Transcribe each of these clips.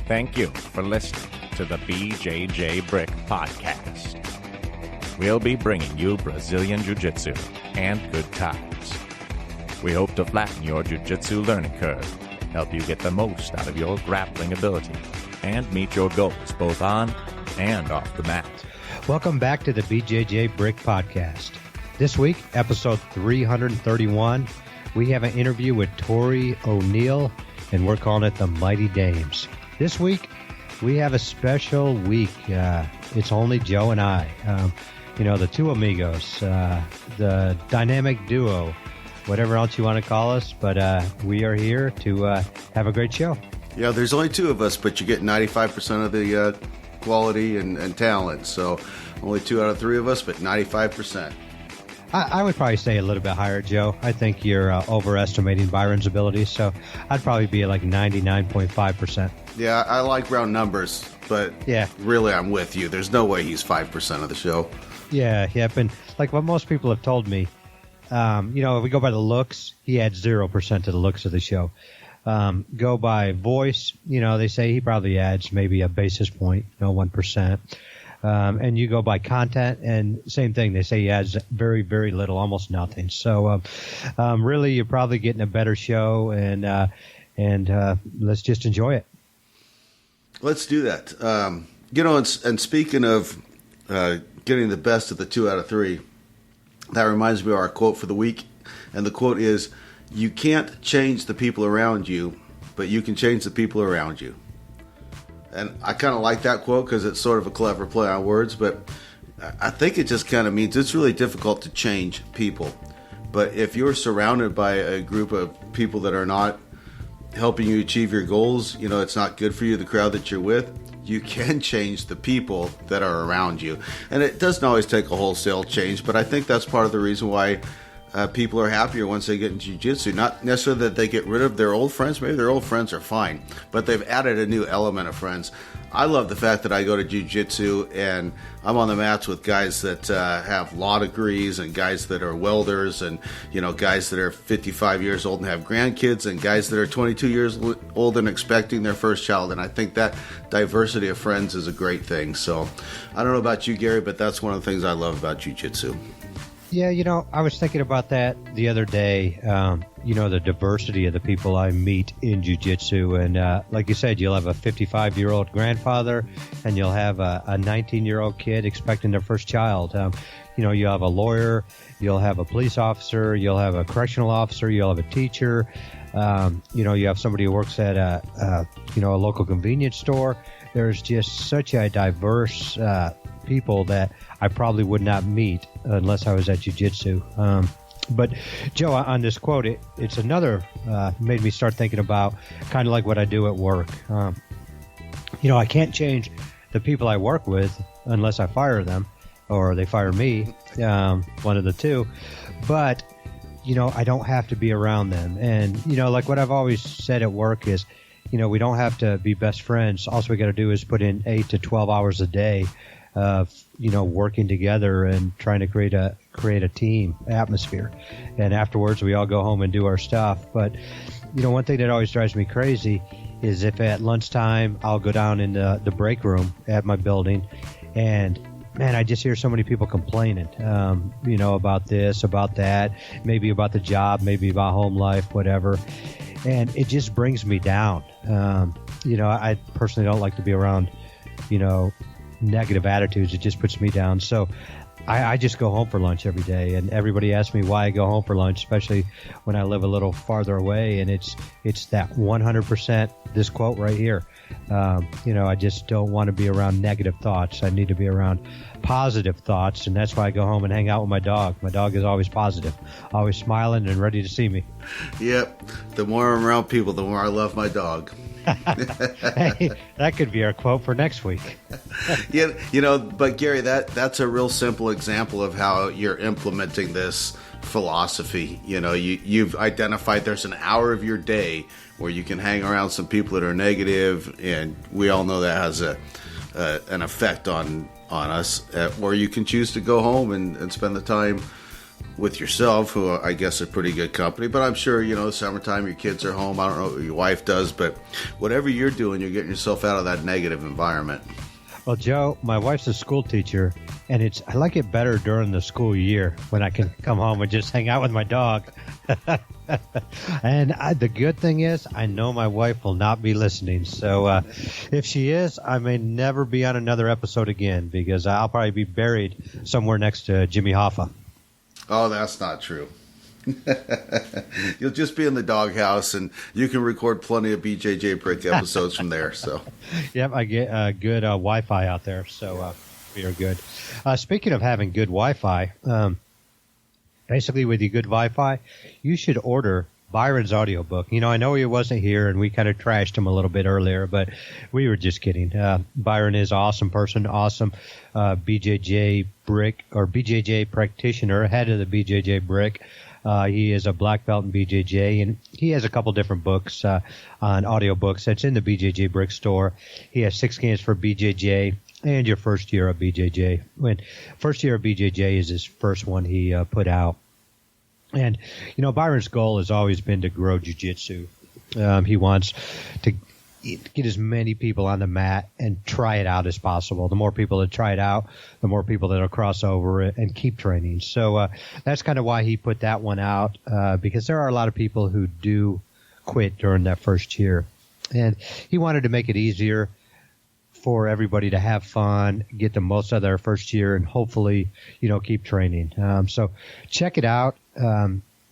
Thank you for listening to the BJJBrick Podcast. We'll be bringing you Brazilian Jiu-Jitsu and good times. We hope to flatten your Jiu-Jitsu learning curve, help you get the most out of your grappling ability, and meet your goals both on and off the mat. Welcome back to the BJJBrick Podcast. This week, episode 331, we have an interview with Torrie O'Neil, and we're calling it the Mighty Dames. This week, we have a special week. It's only Joe and I. The two amigos, the dynamic duo, whatever else you want to call us. But we are here to have a great show. Yeah, there's only two of us, but you get 95% of the quality and talent. So only 2 out of 3 of us, but 95%. I would probably say a little bit higher, Joe. I think you're overestimating Byron's abilities, so I'd probably be like 99.5%. Yeah, I like round numbers, but yeah, really I'm with you. There's no way he's 5% of the show. Yeah, and like what most people have told me, if we go by the looks, he adds 0% to the looks of the show. Go by voice, they say he probably adds maybe a basis point, 1%. And you go by content, and same thing. They say he adds very, very little, almost nothing. So, really, you're probably getting a better show, and let's just enjoy it. Let's do that. And speaking of getting the best of the 2 out of 3, that reminds me of our quote for the week. And the quote is, "You can't change the people around you, but you can change the people around you." And I kind of like that quote because it's sort of a clever play on words, but I think it just kind of means it's really difficult to change people. But if you're surrounded by a group of people that are not helping you achieve your goals, it's not good for you, the crowd that you're with, you can change the people that are around you. And it doesn't always take a wholesale change, but I think that's part of the reason why people are happier once they get in jiu-jitsu. Not necessarily that they get rid of their old friends. Maybe their old friends are fine, but they've added a new element of friends. I love the fact that I go to jiu-jitsu and I'm on the mats with guys that have law degrees and guys that are welders and, guys that are 55 years old and have grandkids and guys that are 22 years old and expecting their first child. And I think that diversity of friends is a great thing. So I don't know about you, Gary, but that's one of the things I love about jiu-jitsu. Yeah, I was thinking about that the other day, the diversity of the people I meet in jiu-jitsu. And like you said, you'll have a 55-year-old grandfather and you'll have a 19-year-old kid expecting their first child. You'll have a lawyer, you'll have a police officer, you'll have a correctional officer, you'll have a teacher. You have somebody who works at a local convenience store. There's just such a diverse people that I probably would not meet unless I was at jiu-jitsu. But Joe, on this quote, it's another made me start thinking about kind of like what I do at work. I can't change the people I work with unless I fire them or they fire me, one of the two. But I don't have to be around them. And like what I've always said at work is, we don't have to be best friends. All we got to do is put in 8 to 12 hours a day of working together and trying to create a team atmosphere. And afterwards we all go home and do our stuff. But one thing that always drives me crazy is if at lunchtime I'll go down in the break room at my building, and man, I just hear so many people complaining, about this, about that, maybe about the job, maybe about home life, whatever. And it just brings me down. I personally don't like to be around, negative attitudes. It just puts me down. So I just go home for lunch every day, and everybody asks me why I go home for lunch, especially when I live a little farther away. And it's that 100%, this quote right here. I just don't want to be around negative thoughts. I need to be around positive thoughts, and that's why I go home and hang out with my dog. My dog is always positive, always smiling and ready to see me. Yep. The more I'm around people, the more I love my dog. Hey, that could be our quote for next week. But Gary, that's a real simple example of how you're implementing this philosophy. You've identified there's an hour of your day where you can hang around some people that are negative, and we all know that has an effect on us, or you can choose to go home and spend the time with yourself, who I guess are pretty good company. But I'm sure, summertime, your kids are home. I don't know what your wife does, but whatever you're doing, you're getting yourself out of that negative environment. Well, Joe, my wife's a school teacher, and I like it better during the school year when I can come home and just hang out with my dog. And the good thing is, I know my wife will not be listening. So if she is, I may never be on another episode again, because I'll probably be buried somewhere next to Jimmy Hoffa. Oh, that's not true. You'll just be in the doghouse, and you can record plenty of BJJ Brick episodes from there. So, yep, I get good Wi-Fi out there, so we are good. Speaking of having good Wi-Fi, basically with your good Wi-Fi, you should order Byron's audiobook. I know he wasn't here, and we kind of trashed him a little bit earlier, but we were just kidding. Byron is an awesome person, awesome BJJ Brick or BJJ practitioner, head of the BJJ Brick. He is a black belt in BJJ, and he has a couple different books on audiobooks. That's in the BJJ Brick store. He has 6 games for BJJ and your first year of BJJ. First year of BJJ is his first one he put out. And, Byron's goal has always been to grow jiu-jitsu. He wants to get as many people on the mat and try it out as possible. The more people that try it out, the more people that will cross over it and keep training. So that's kind of why he put that one out, because there are a lot of people who do quit during that first year. And he wanted to make it easier for everybody to have fun, get the most out of their first year, and hopefully, keep training. So check it out.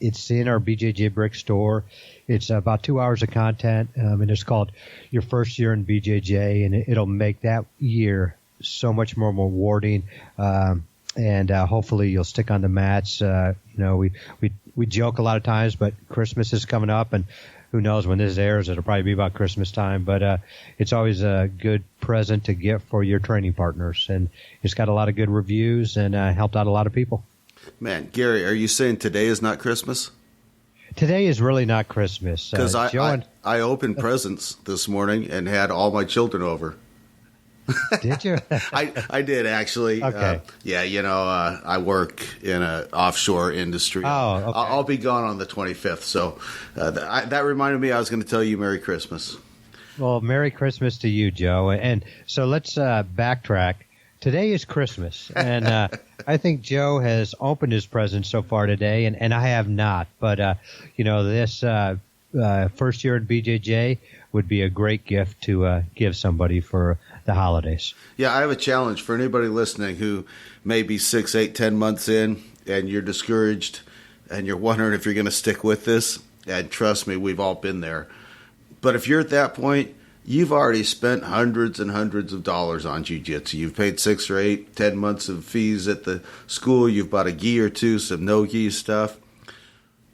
It's in our BJJ Brick store. It's about 2 hours of content, and it's called Your First Year in BJJ, and it'll make that year so much more rewarding, and hopefully you'll stick on the mats. We joke a lot of times, but Christmas is coming up, and who knows when this airs, it'll probably be about Christmas time, but it's always a good present to get for your training partners, and it's got a lot of good reviews and helped out a lot of people. Man, Gary, are you saying today is not Christmas? Today is really not Christmas. Because I opened presents this morning and had all my children over. Did you? I did, actually. Okay. I work in an offshore industry. Oh, okay. I'll be gone on the 25th. So that reminded me I was going to tell you Merry Christmas. Well, Merry Christmas to you, Joe. And so let's backtrack. Today is Christmas, and I think Joe has opened his present so far today, and I have not. But, this first year at BJJ would be a great gift to give somebody for the holidays. Yeah, I have a challenge for anybody listening who may be 6, 8, 10 months in, and you're discouraged, and you're wondering if you're going to stick with this. And trust me, we've all been there. But if you're at that point, you've already spent hundreds and hundreds of dollars on jiu-jitsu. You've paid 6 or 8, 10 months of fees at the school. You've bought a gi or two, some no-gi stuff.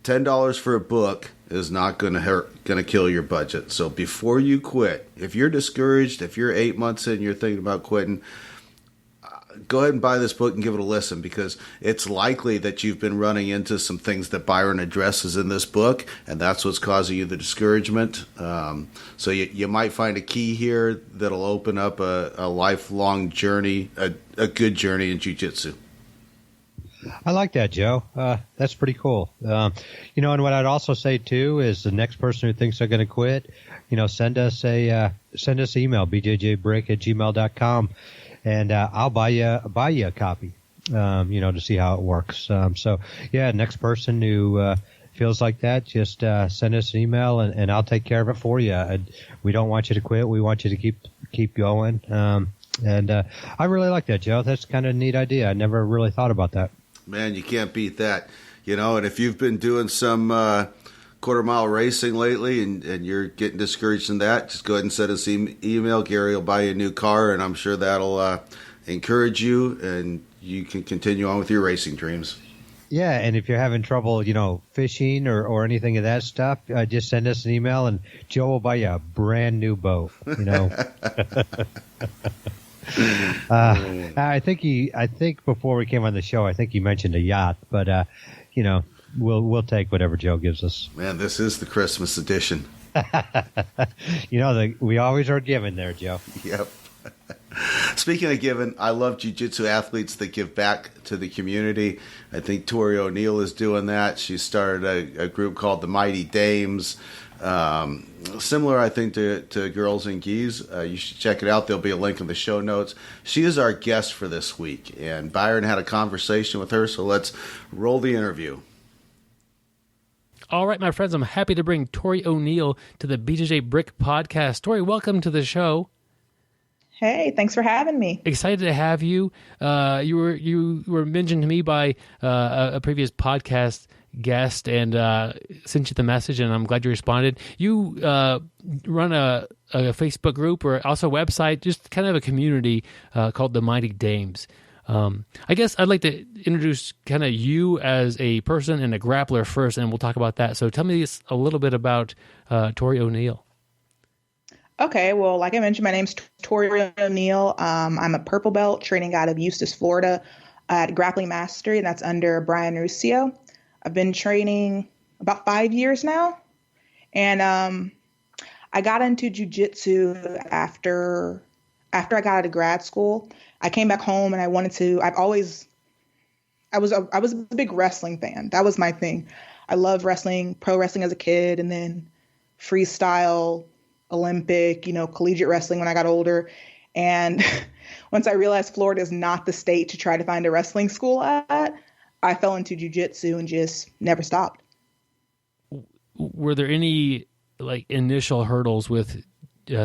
$10 for a book is not going to kill your budget. So before you quit, if you're discouraged, if you're 8 months in, you're thinking about quitting, go ahead and buy this book and give it a listen, because it's likely that you've been running into some things that Byron addresses in this book, and that's what's causing you the discouragement. So you might find a key here that'll open up a lifelong journey, a good journey in jiu-jitsu. I like that, Joe. That's pretty cool. And what I'd also say too is the next person who thinks they're going to quit, send us email, bjjbrick@gmail.com. And I'll buy you a copy, to see how it works. Next person who feels like that, just send us an email, and I'll take care of it for you. We don't want you to quit. We want you to keep going. I really like that, Joe. That's kind of a neat idea. I never really thought about that. Man, you can't beat that. And if you've been doing some quarter-mile racing lately and you're getting discouraged in that, just go ahead and send us email. Gary will buy you a new car, and I'm sure that'll encourage you, and you can continue on with your racing dreams. Yeah, and if you're having trouble, fishing or anything of that stuff, just send us an email, and Joe will buy you a brand new boat. I think before we came on the show, I think he mentioned a yacht, but we'll take whatever Joe gives us. Man, this is the Christmas edition. We always are giving there, Joe. Yep. Speaking of giving, I love jiu-jitsu athletes that give back to the community. I think Torrie O'Neil is doing that. She started a group called the Mighty Dames. Similar, I think, to Girls and Gis. You should check it out. There'll be a link in the show notes. She is our guest for this week, and Byron had a conversation with her, so let's roll the interview. All right, my friends, I'm happy to bring Torrie O'Neil to the BJJBrick Podcast. Torrie, welcome to the show. Hey, thanks for having me. Excited to have you. You were mentioned to me by a previous podcast guest and sent you the message, and I'm glad you responded. You run a Facebook group or also a website, just kind of a community called the Mighty Dames. I guess I'd like to introduce kind of you as a person and a grappler first, and we'll talk about that. So tell me a little bit about Torrie O'Neil. Okay, well, like I mentioned, my name's Torrie O'Neil. I'm a purple belt training out of Eustis, Florida at Grappling Mastery, and that's under Brian Ruscio. I've been training about 5 years now, and I got into jiu-jitsu after I got out of grad school. I came back home and I was a big wrestling fan. That was my thing. I loved wrestling, pro wrestling as a kid, and then freestyle, Olympic, collegiate wrestling when I got older. And once I realized Florida is not the state to try to find a wrestling school at, I fell into jiu-jitsu and just never stopped. Were there any initial hurdles with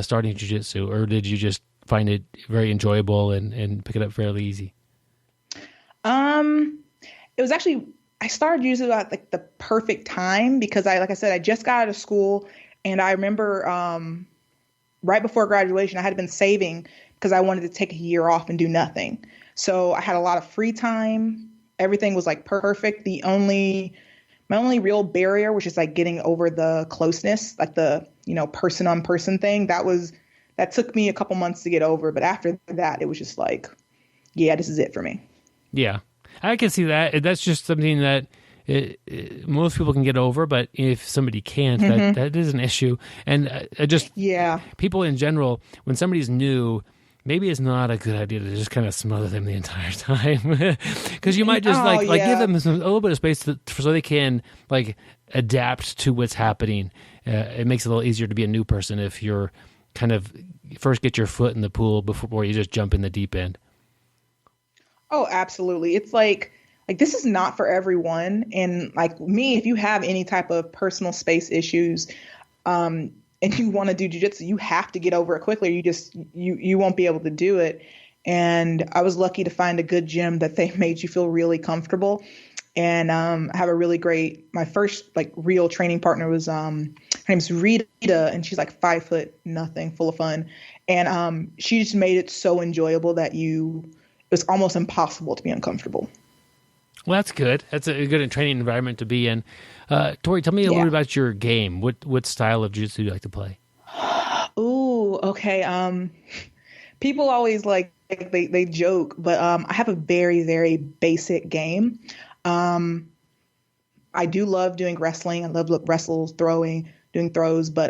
starting jiu-jitsu, or did you just find it very enjoyable and pick it up fairly easy? It was actually, I started jiu-jitsu at the perfect time because I just got out of school, and I remember right before graduation, I had been saving because I wanted to take a year off and do nothing. So I had a lot of free time. Everything was perfect. My only real barrier was just getting over the closeness, the person on person thing. That took me a couple months to get over. But after that, it was just yeah, this is it for me. Yeah, I can see that. That's just something that most people can get over. But if somebody can't, that is an issue. And people in general, when somebody's new, maybe it's not a good idea to just kind of smother them the entire time, because you might just give them a little bit of space so they can adapt to what's happening. It makes it a little easier to be a new person if you're kind of first get your foot in the pool before you just jump in the deep end. Oh, absolutely. It's this is not for everyone. And me, if you have any type of personal space issues, and you want to do jiu-jitsu, you have to get over it quickly. You won't be able to do it. And I was lucky to find a good gym that they made you feel really comfortable. And I have a really great, my first real training partner was, her name's Rita, and she's 5'0", full of fun. And she just made it so enjoyable that it was almost impossible to be uncomfortable. Well, that's good. That's a good training environment to be in. Torrie, tell me a little bit about your game. What style of jiu-jitsu do you like to play? Ooh, okay. People always they joke, but I have a very, very basic game. I do love doing wrestling. I love doing throws, but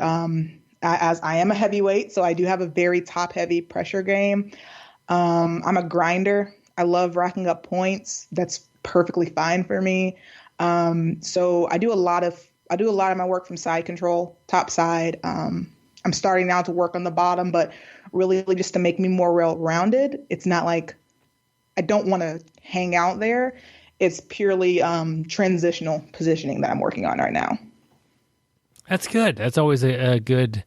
as I am a heavyweight, so I do have a very top-heavy pressure game. I'm a grinder. I love racking up points. That's perfectly fine for me. So I do a lot of my work from side control, top side. I'm starting now to work on the bottom, but really just to make me more well-rounded. It's not I don't want to hang out there. It's purely transitional positioning that I'm working on right now. That's good. That's always a good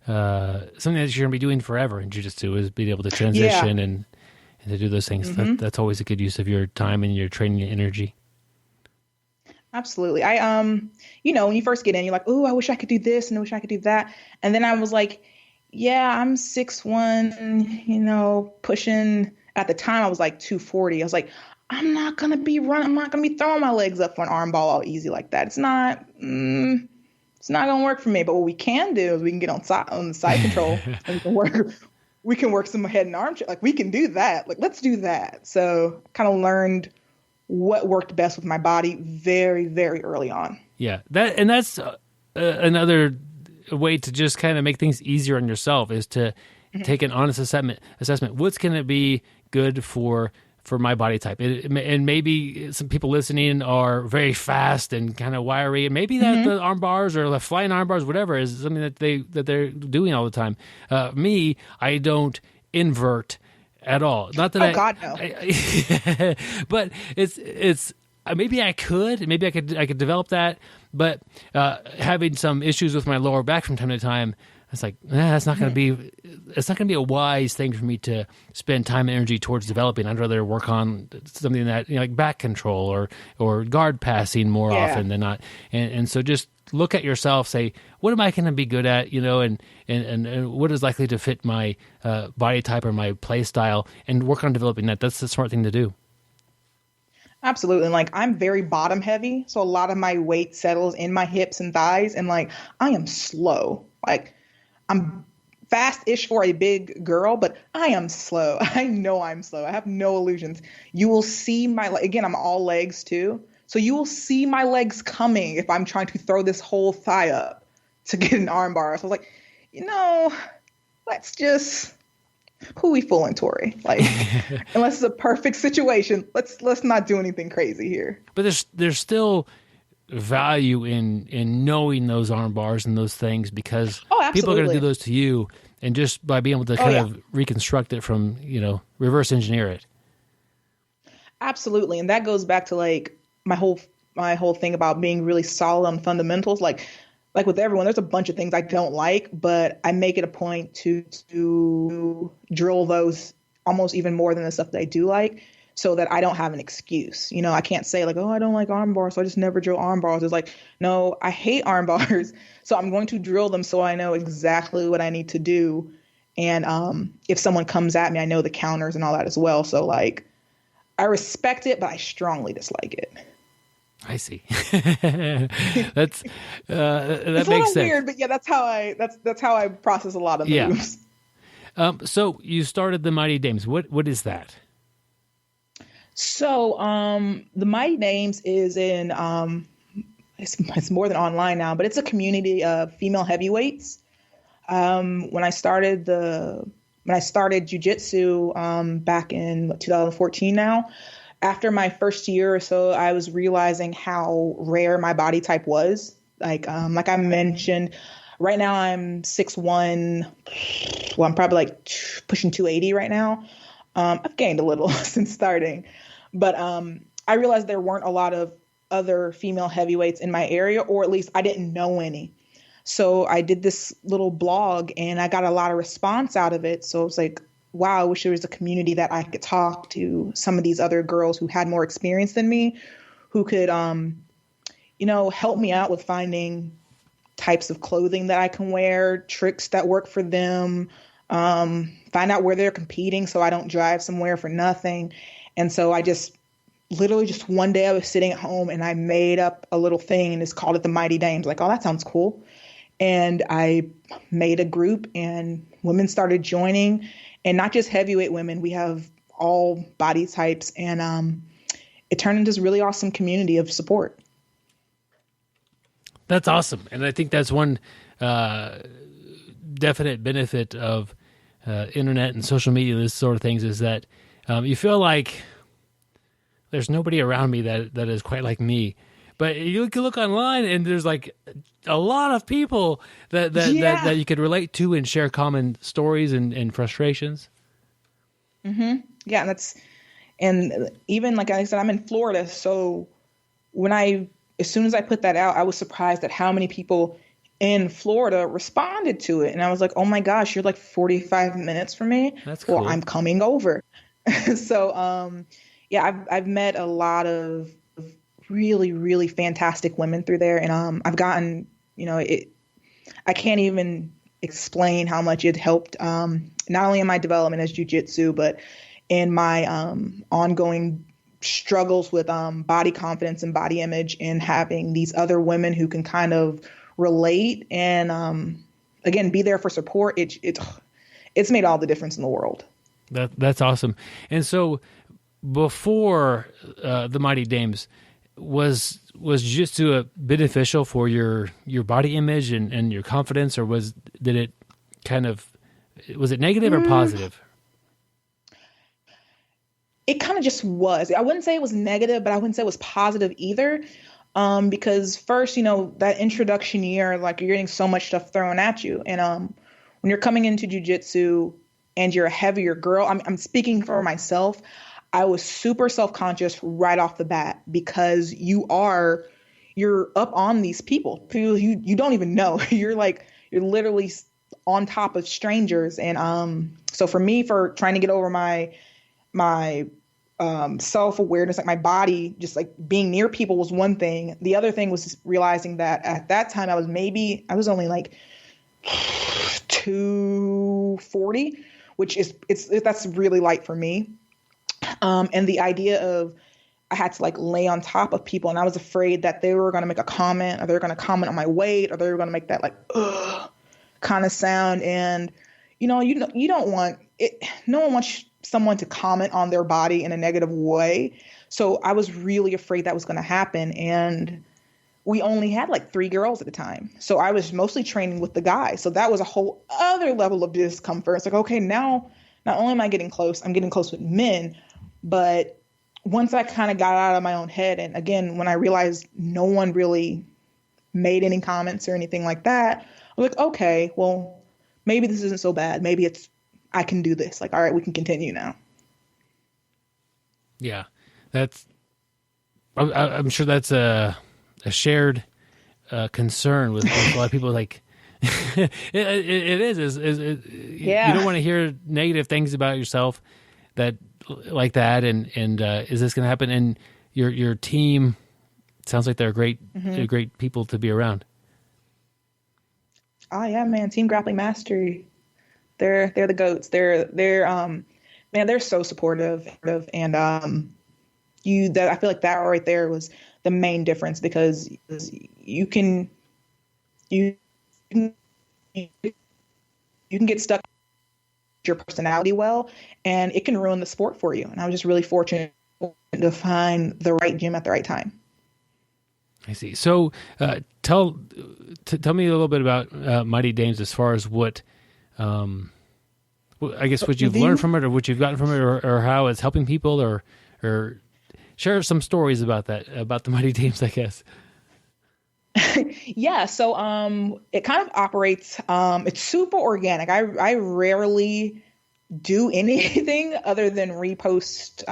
something that you're going to be doing forever in jiu-jitsu, is being able to transition and to do those things. Mm-hmm. That's always a good use of your time and your training energy. Absolutely. I, when you first get in, you're oh, I wish I could do this and I wish I could do that. And then I was yeah, I'm 6'1", pushing, at the time I was 240. I was I'm not going to be running. I'm not going to be throwing my legs up for an arm ball all easy like that. It's not going to work for me. But what we can do is we can get on the side control and we can work some head and arm. We can do that. Let's do that. So kind of learned what worked best with my body very, very early on. Yeah. That's another way to just kind of make things easier on yourself, is to take an honest assessment. What's going to be good for my body type? And maybe some people listening are very fast and kind of wiry, and maybe that the arm bars or the flying arm bars, whatever, is something that they're doing all the time. Me, I don't invert at all. Not that God, no. But it's maybe I could develop that, but having some issues with my lower back from time to time, it's like it's not going to be a wise thing for me to spend time and energy towards developing. I'd rather work on something that, like back control or guard passing more often than not. And so just look at yourself, say, what am I going to be good at, and what is likely to fit my body type or my play style, and work on developing that. That's the smart thing to do. Absolutely. And I'm very bottom heavy. So a lot of my weight settles in my hips and thighs. And I am slow. I'm fast-ish for a big girl, but I am slow. I know I'm slow. I have no illusions. You will see again, I'm all legs too. So you will see my legs coming if I'm trying to throw this whole thigh up to get an arm bar. So I was let's just, who we fooling, Torrie? Unless it's a perfect situation, let's not do anything crazy here. But there's still value in knowing those arm bars and those things, because people are going to do those to you, and just by being able to kind of reconstruct it from, reverse engineer it. Absolutely. And that goes back to my whole thing about being really solid on fundamentals. Like with everyone, there's a bunch of things I don't like, but I make it a point to drill those almost even more than the stuff that I do like, so that I don't have an excuse. I can't say I don't like arm bars, so I just never drill arm bars. It's no, I hate arm bars, so I'm going to drill them so I know exactly what I need to do. And if someone comes at me, I know the counters and all that as well. So I respect it, but I strongly dislike it. I see. That it's makes sense. It's a little weird, but that's how I process a lot of moves. So you started the Mighty Dames. What is that? So the Mighty Dames is in it's more than online now, but it's a community of female heavyweights. When I started jiu-jitsu back in 2014 now, after my first year or so, I was realizing how rare my body type was. Like I mentioned, right now I'm 6'1". Well, I'm probably pushing 280 right now. I've gained a little since starting, but I realized there weren't a lot of other female heavyweights in my area, or at least I didn't know any. So I did this little blog and I got a lot of response out of it. So it's wow, I wish there was a community that I could talk to some of these other girls who had more experience than me, who could, help me out with finding types of clothing that I can wear, tricks that work for them, find out where they're competing so I don't drive somewhere for nothing. And so I literally one day I was sitting at home and I made up a little thing and just called it the Mighty Dames. Oh, that sounds cool. And I made a group and women started joining, and not just heavyweight women. We have all body types, and it turned into this really awesome community of support. That's awesome. And I think that's one definite benefit of internet and social media, this sort of things, is that you feel like there's nobody around me that is quite like me. But you can look online and there's a lot of people that you could relate to and share common stories and frustrations. Mm-hmm. Yeah, and even like I said, I'm in Florida, so as soon as I put that out, I was surprised at how many people in Florida responded to it, and I was like, "Oh my gosh, you're 45 minutes from me. That's cool. Well, I'm coming over." So, I've met a lot of really, really fantastic women through there, and I've gotten, I can't even explain how much it helped, not only in my development as jiu-jitsu, but in my ongoing struggles with body confidence and body image, and having these other women who can kind of relate and again be there for support. It's made all the difference in the world. That's awesome. And so before the Mighty Dames, was jiu-jitsu beneficial for your body image and your confidence, or did it kind of Was it negative or positive? It kind of just was. I wouldn't say it was negative, but I wouldn't say it was positive either. Because first, that introduction year, like you're getting so much stuff thrown at you. And when you're coming into jiu-jitsu and you're a heavier girl, I'm speaking for myself. I was super self-conscious right off the bat because you're up on these people you don't even know. You're literally on top of strangers. And so for me, for trying to get over my self-awareness, like my body, just like being near people was one thing. The other thing was realizing that at that time I was only like 240, which that's really light for me. And the idea of I had to like lay on top of people, and I was afraid that they were going to make a comment, or they were going to comment on my weight, or they were going to make that like ugh kind of sound. And you don't want it. No one wants someone to comment on their body in a negative way. So I was really afraid that was going to happen. And we only had like 3 girls at the time. So I was mostly training with the guys. So that was a whole other level of discomfort. It's like, okay, now not only am I getting close, I'm getting close with men, but once I kind of got out of my own head, and again, when I realized no one really made any comments or anything like that, I was like, okay, well, maybe this isn't so bad. Maybe I can do this. Like, all right, we can continue now. Yeah, I'm sure that's a shared concern with a lot of people. Like, it is. Yeah. You don't want to hear negative things about yourself like that. And is this going to happen? And your team sounds like they're great, they're great people to be around. Oh yeah, man. Team Grappling Mastery. They're the goats. They're so supportive, and I feel like that right there was the main difference, because you can get stuck with your personality well, and it can ruin the sport for you. And I was just really fortunate to find the right gym at the right time. I see. So tell me a little bit about Mighty Dames, as far as what I guess what you've learned from it, or what you've gotten from it, or how it's helping people, or share some stories about that, about the Mighty Dames, I guess. Yeah. So it kind of operates, it's super organic. I rarely do anything other than repost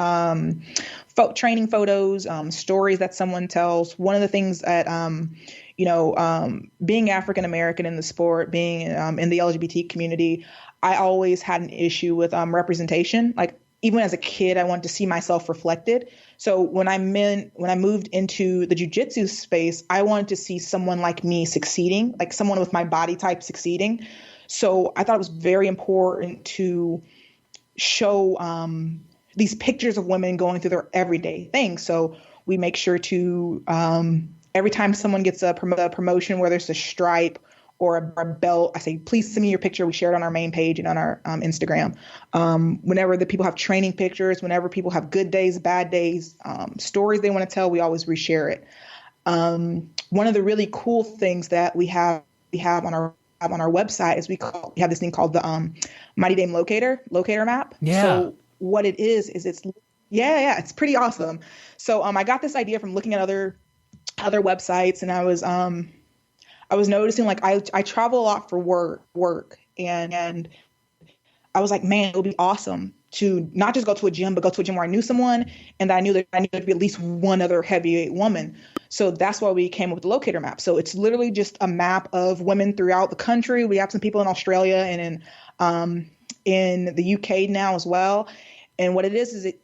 training photos, stories that someone tells. One of the things that, being African American in the sport, being in the LGBT community, I always had an issue with representation. Like, even as a kid, I wanted to see myself reflected. So when I moved into the jiu-jitsu space, I wanted to see someone like me succeeding, like someone with my body type succeeding. So I thought it was very important to show these pictures of women going through their everyday things. So we make sure to, every time someone gets a promotion, whether it's a stripe or a belt, I say, please send me your picture. We share it on our main page and on our Instagram. Whenever the people have training pictures, whenever people have good days, bad days, stories they want to tell, we always reshare it. One of the really cool things that we have on our website is we have this thing called the Mighty Dame locator map. Yeah. So what it is it's pretty awesome. So I got this idea from looking at other websites, and I was noticing, like, I travel a lot for work, and I was like, man, it would be awesome to not just go to a gym, but go to a gym where I knew someone, and I knew there'd be at least one other heavyweight woman. So that's why we came up with the locator map. So it's literally just a map of women throughout the country. We have some people in Australia and in the UK now as well. And what it is it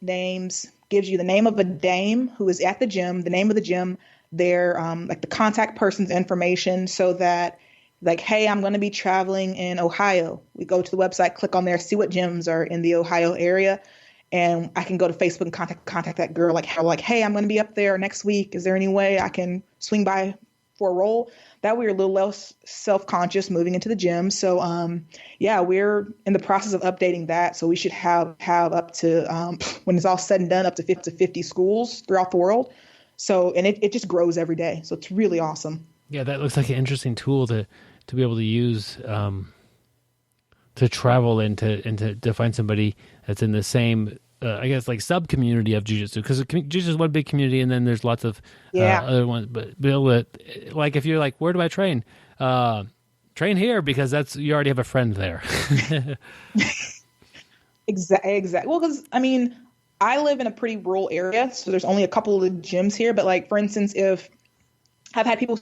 gives you the name of a dame who is at the gym, the name of the gym, their like the contact person's information, so that, like, hey, I'm going to be traveling in Ohio. We go to the website, click on there, see what gyms are in the Ohio area, and I can go to Facebook and contact that girl, like, hey, I'm going to be up there next week. Is there any way I can swing by for a roll? That way you're a little less self-conscious moving into the gym. So we're in the process of updating that. So we should have up to when it's all said and done, up to 50 schools throughout the world. So, and it just grows every day. So it's really awesome. Yeah, that looks like an interesting tool to be able to use to travel and to find somebody that's in the same, I guess, like sub community of jiu-jitsu, because jiu-jitsu is one big community, and then there's lots of other ones. But be able to, like, if you're like, where do I train? Train here, because you already have a friend there. Exactly. Well, because I mean, I live in a pretty rural area, so there's only a couple of gyms here. But like, for instance, if I've had people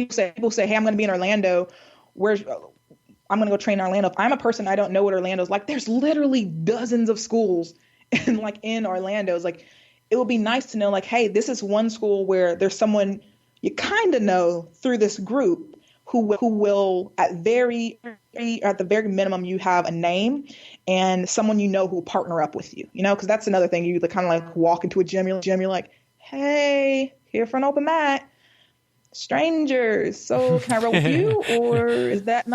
say, "Hey, I'm going to be in Orlando. I'm going to go train in Orlando." If I'm a person, I don't know what Orlando's like. There's literally dozens of schools in Orlando. It's like, it would be nice to know, like, hey, this is one school where there's someone you kind of know through this group who will at the very minimum, you have a name and someone you know who will partner up with you, because that's another thing. You kind of like walk into a gym, you're like, hey, here for an open mat, strangers. So can I roll with you? Or is that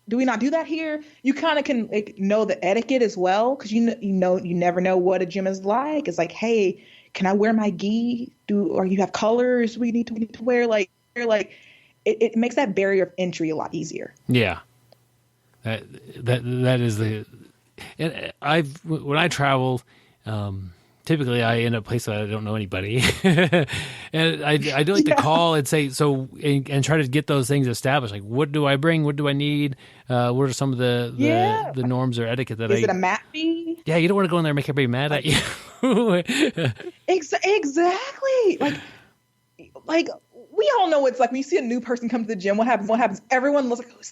do we not do that here? You kind of can know the etiquette as well, because you never know what a gym is like. It's like, hey, can I wear my gi? Or you have colors we need to wear? Like it makes that barrier of entry a lot easier. Yeah, that is the. And when I travel, typically I end up places I don't know anybody, and I do like to call and say and try to get those things established. Like, what do I bring? What do I need? What are some of the norms or etiquette that is it a mat fee? Yeah, you don't want to go in there and make everybody mad at you. Exactly. Like we all know it's like when you see a new person come to the gym. What happens? Everyone looks like, who's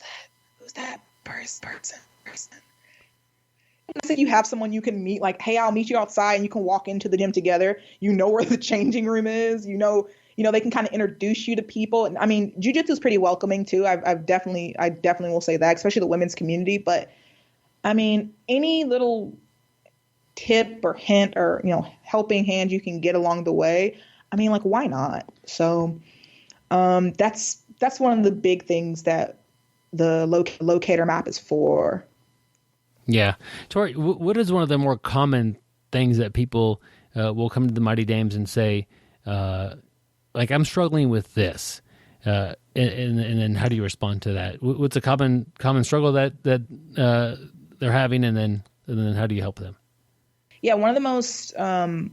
that person? If you have someone you can meet, like, hey, I'll meet you outside, and you can walk into the gym together. You know where the changing room is. You know they can kind of introduce you to people. And I mean, jiu-jitsu is pretty welcoming too. I definitely will say that, especially the women's community. But I mean, any little tip or hint or helping hand you can get along the way, I mean, like, why not? So that's one of the big things that the locator map is for. Yeah. Torrie, what is one of the more common things that people will come to the Mighty Dames and say, like, I'm struggling with this, and then how do you respond to that? What's a common struggle that they're having, and then how do you help them? Yeah, one of the most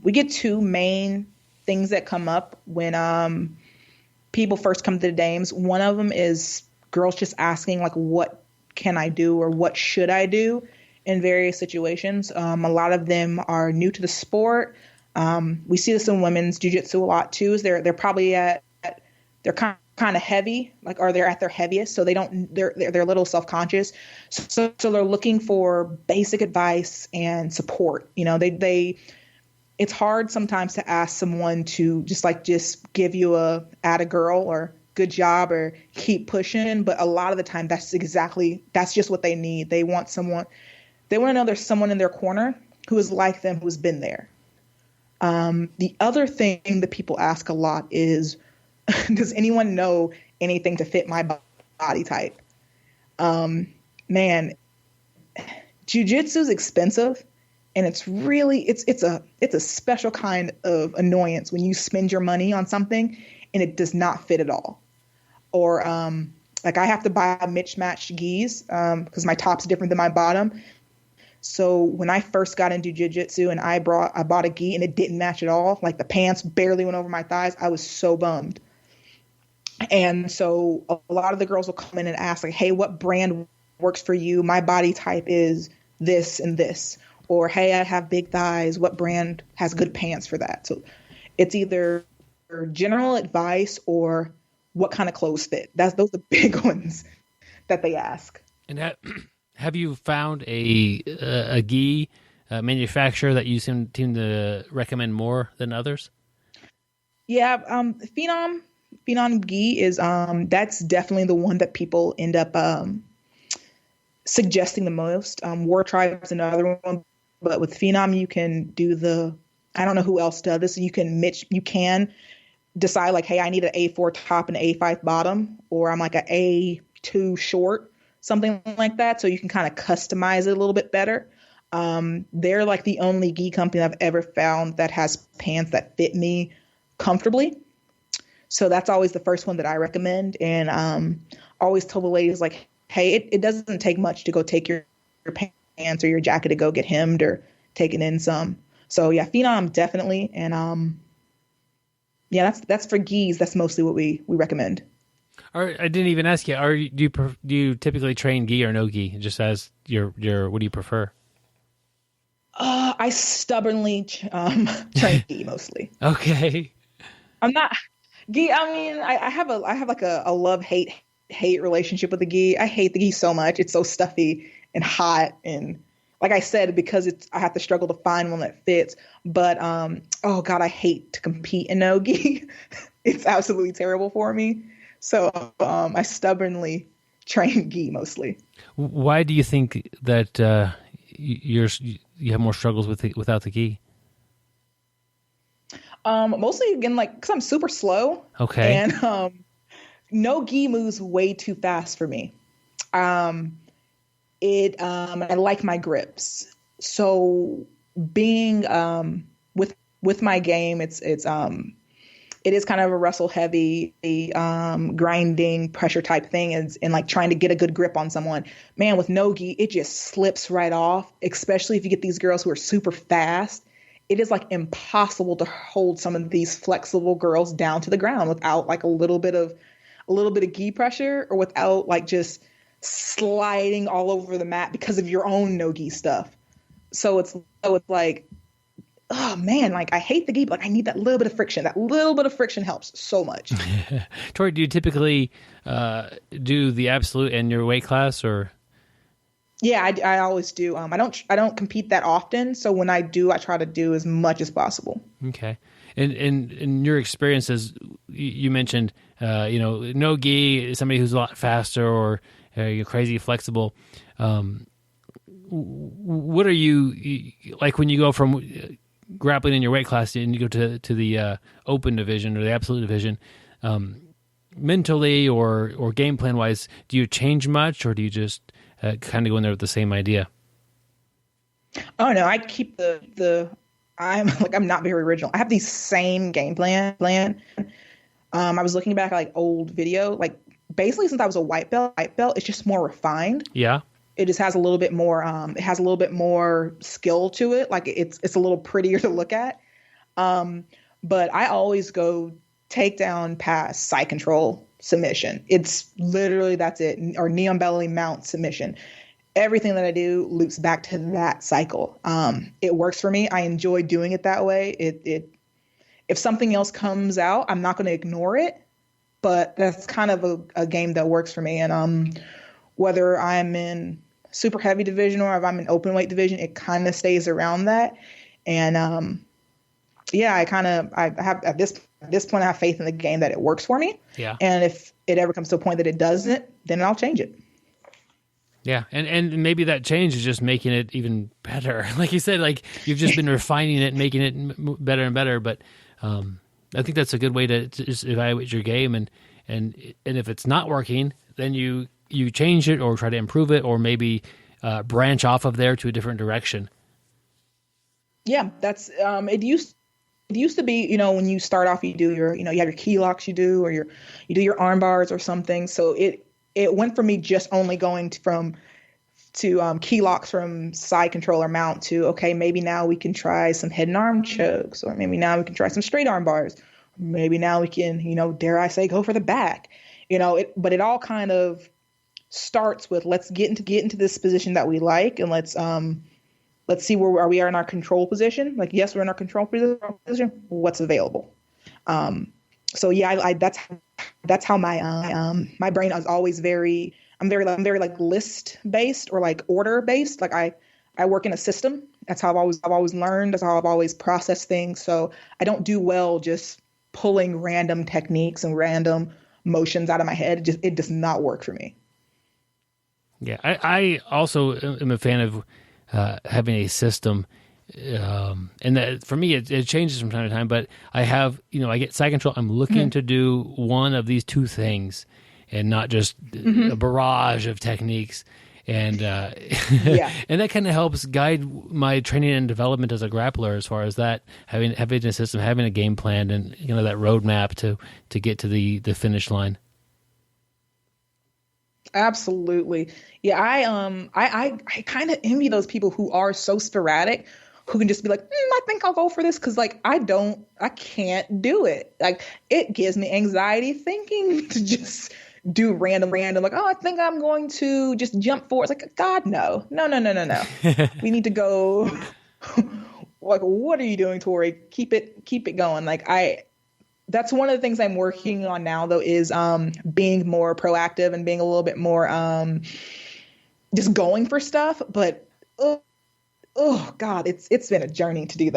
we get two main things that come up when people first come to the Dames. One of them is girls just asking, like, what can I do or what should I do in various situations. A lot of them are new to the sport. We see this in women's jiu-jitsu a lot too. Is they're probably they're kind of heavy, like, or they're at their heaviest, so they're a little self-conscious. So they're looking for basic advice and support. It's hard sometimes to ask someone to just give you a atta girl or good job or keep pushing, but a lot of the time that's just what they need. They want to know there's someone in their corner who is like them, who's been there. The other thing that people ask a lot is, does anyone know anything to fit my body type? Man, jiu-jitsu is expensive, and it's really, it's a special kind of annoyance when you spend your money on something and it does not fit at all. Or like, I have to buy mismatched gis because my top's different than my bottom. So when I first got into jiu-jitsu and I bought a gi and it didn't match at all, like the pants barely went over my thighs, I was so bummed. And so a lot of the girls will come in and ask, like, hey, what brand works for you? My body type is this and this. Or, hey, I have big thighs. What brand has good pants for that? So it's either general advice or what kind of clothes fit. Those are the big ones that they ask. And have you found a gi manufacturer that you seem to recommend more than others? Yeah, Phenom gi is that's definitely the one that people end up suggesting the most. War Tribe's another one, but with Phenom you can do I don't know who else does this. You can decide, like, hey, I need an A4 top and an A5 bottom, or I'm like an A2 short, something like that. So you can kind of customize it a little bit better. They're like the only gi company I've ever found that has pants that fit me comfortably. So that's always the first one that I recommend. And always tell the ladies, like, hey, it doesn't take much to go take your pants or your jacket to go get hemmed or taken in some. So yeah, Phenom definitely. And yeah, that's for gis. That's mostly what we recommend. I didn't even ask you. Do you typically train gi or no gi? Just as your what do you prefer? I stubbornly train gi mostly. Okay. I'm not gi. I mean, I have like a love-hate relationship with the gi. I hate the gi so much. It's so stuffy and hot, and like I said, because I have to struggle to find one that fits. But oh God, I hate to compete in no gi. It's absolutely terrible for me. So I stubbornly train gi mostly. Why do you think that you have more struggles without the gi? Mostly again, like because I'm super slow. Okay. And no gi moves way too fast for me. I like my grips. So being with my game, it is kind of a wrestle heavy, grinding pressure type thing, and like trying to get a good grip on someone. Man, with no gi, it just slips right off, especially if you get these girls who are super fast. It is like impossible to hold some of these flexible girls down to the ground without like a little bit of gi pressure, or without like just sliding all over the mat because of your own no gi stuff. So it's like, oh man, like I hate the gi, but like I need that little bit of friction. That little bit of friction helps so much. Torrie, do you typically do the absolute in your weight class, or? Yeah, I always do. I don't compete that often, so when I do, I try to do as much as possible. Okay, and in your experiences, you mentioned no gi is somebody who's a lot faster, or you're crazy flexible. What are you like when you go from grappling in your weight class and you go to the open division or the absolute division? Mentally or game plan wise, do you change much, or do you just kind of go in there with the same idea? Oh no, I keep I'm not very original. I have the same game plan. I was looking back at like old video, like basically since I was a white belt, it's just more refined. Yeah. It just has a little bit more, it has a little bit more skill to it. Like it's a little prettier to look at. But I always go takedown, pass, side control, submission. It's literally, that's it. Or knee on belly, mount, submission. Everything that I do loops back to that cycle. It works for me. I enjoy doing it that way. If something else comes out, I'm not going to ignore it, but that's kind of a game that works for me. And whether I'm in super heavy division or if I'm in open weight division, it kind of stays around that. And yeah, I have at this point I have faith in the game that it works for me. Yeah. And if it ever comes to a point that it doesn't, then I'll change it. Yeah, and maybe that change is just making it even better. Like you said, like you've just been refining it, making it better and better. But I think that's a good way to just evaluate your game, and if it's not working, then you change it or try to improve it, or maybe branch off of there to a different direction. Yeah, that's it used to be, when you start off, you do your, you have your key locks you do, or you do your arm bars or something. So it went for me just only going to key locks from side control or mount to, okay, maybe now we can try some head and arm chokes, or maybe now we can try some straight arm bars. Maybe now we can, dare I say, go for the back, but it all kind of starts with, let's get into this position that we like. And let's see where we are in our control position. Like, yes, we're in our control position. What's available? So yeah, that's how my brain is always I'm very like list based or like order based. Like I work in a system. That's how I've always learned. That's how I've always processed things. So I don't do well just pulling random techniques and random motions out of my head. It does not work for me. Yeah, I also am a fan of having a system, and that for me it changes from time to time. But I have, I get side control. I'm looking to do one of these two things, and not just a barrage of techniques. And and that kind of helps guide my training and development as a grappler, as far as that having a system, having a game plan, and that roadmap to get to the finish line. Absolutely. Yeah, I kind of envy those people who are so sporadic, who can just be like, I think I'll go for this, because like I can't do it. Like it gives me anxiety thinking to just do random, like, oh, I think I'm going to just jump forward. It's like, God, no. We need to go. Like, what are you doing, Torrie? Keep it going. Like that's one of the things I'm working on now, though, is being more proactive and being a little bit more just going for stuff. But oh God, it's been a journey to do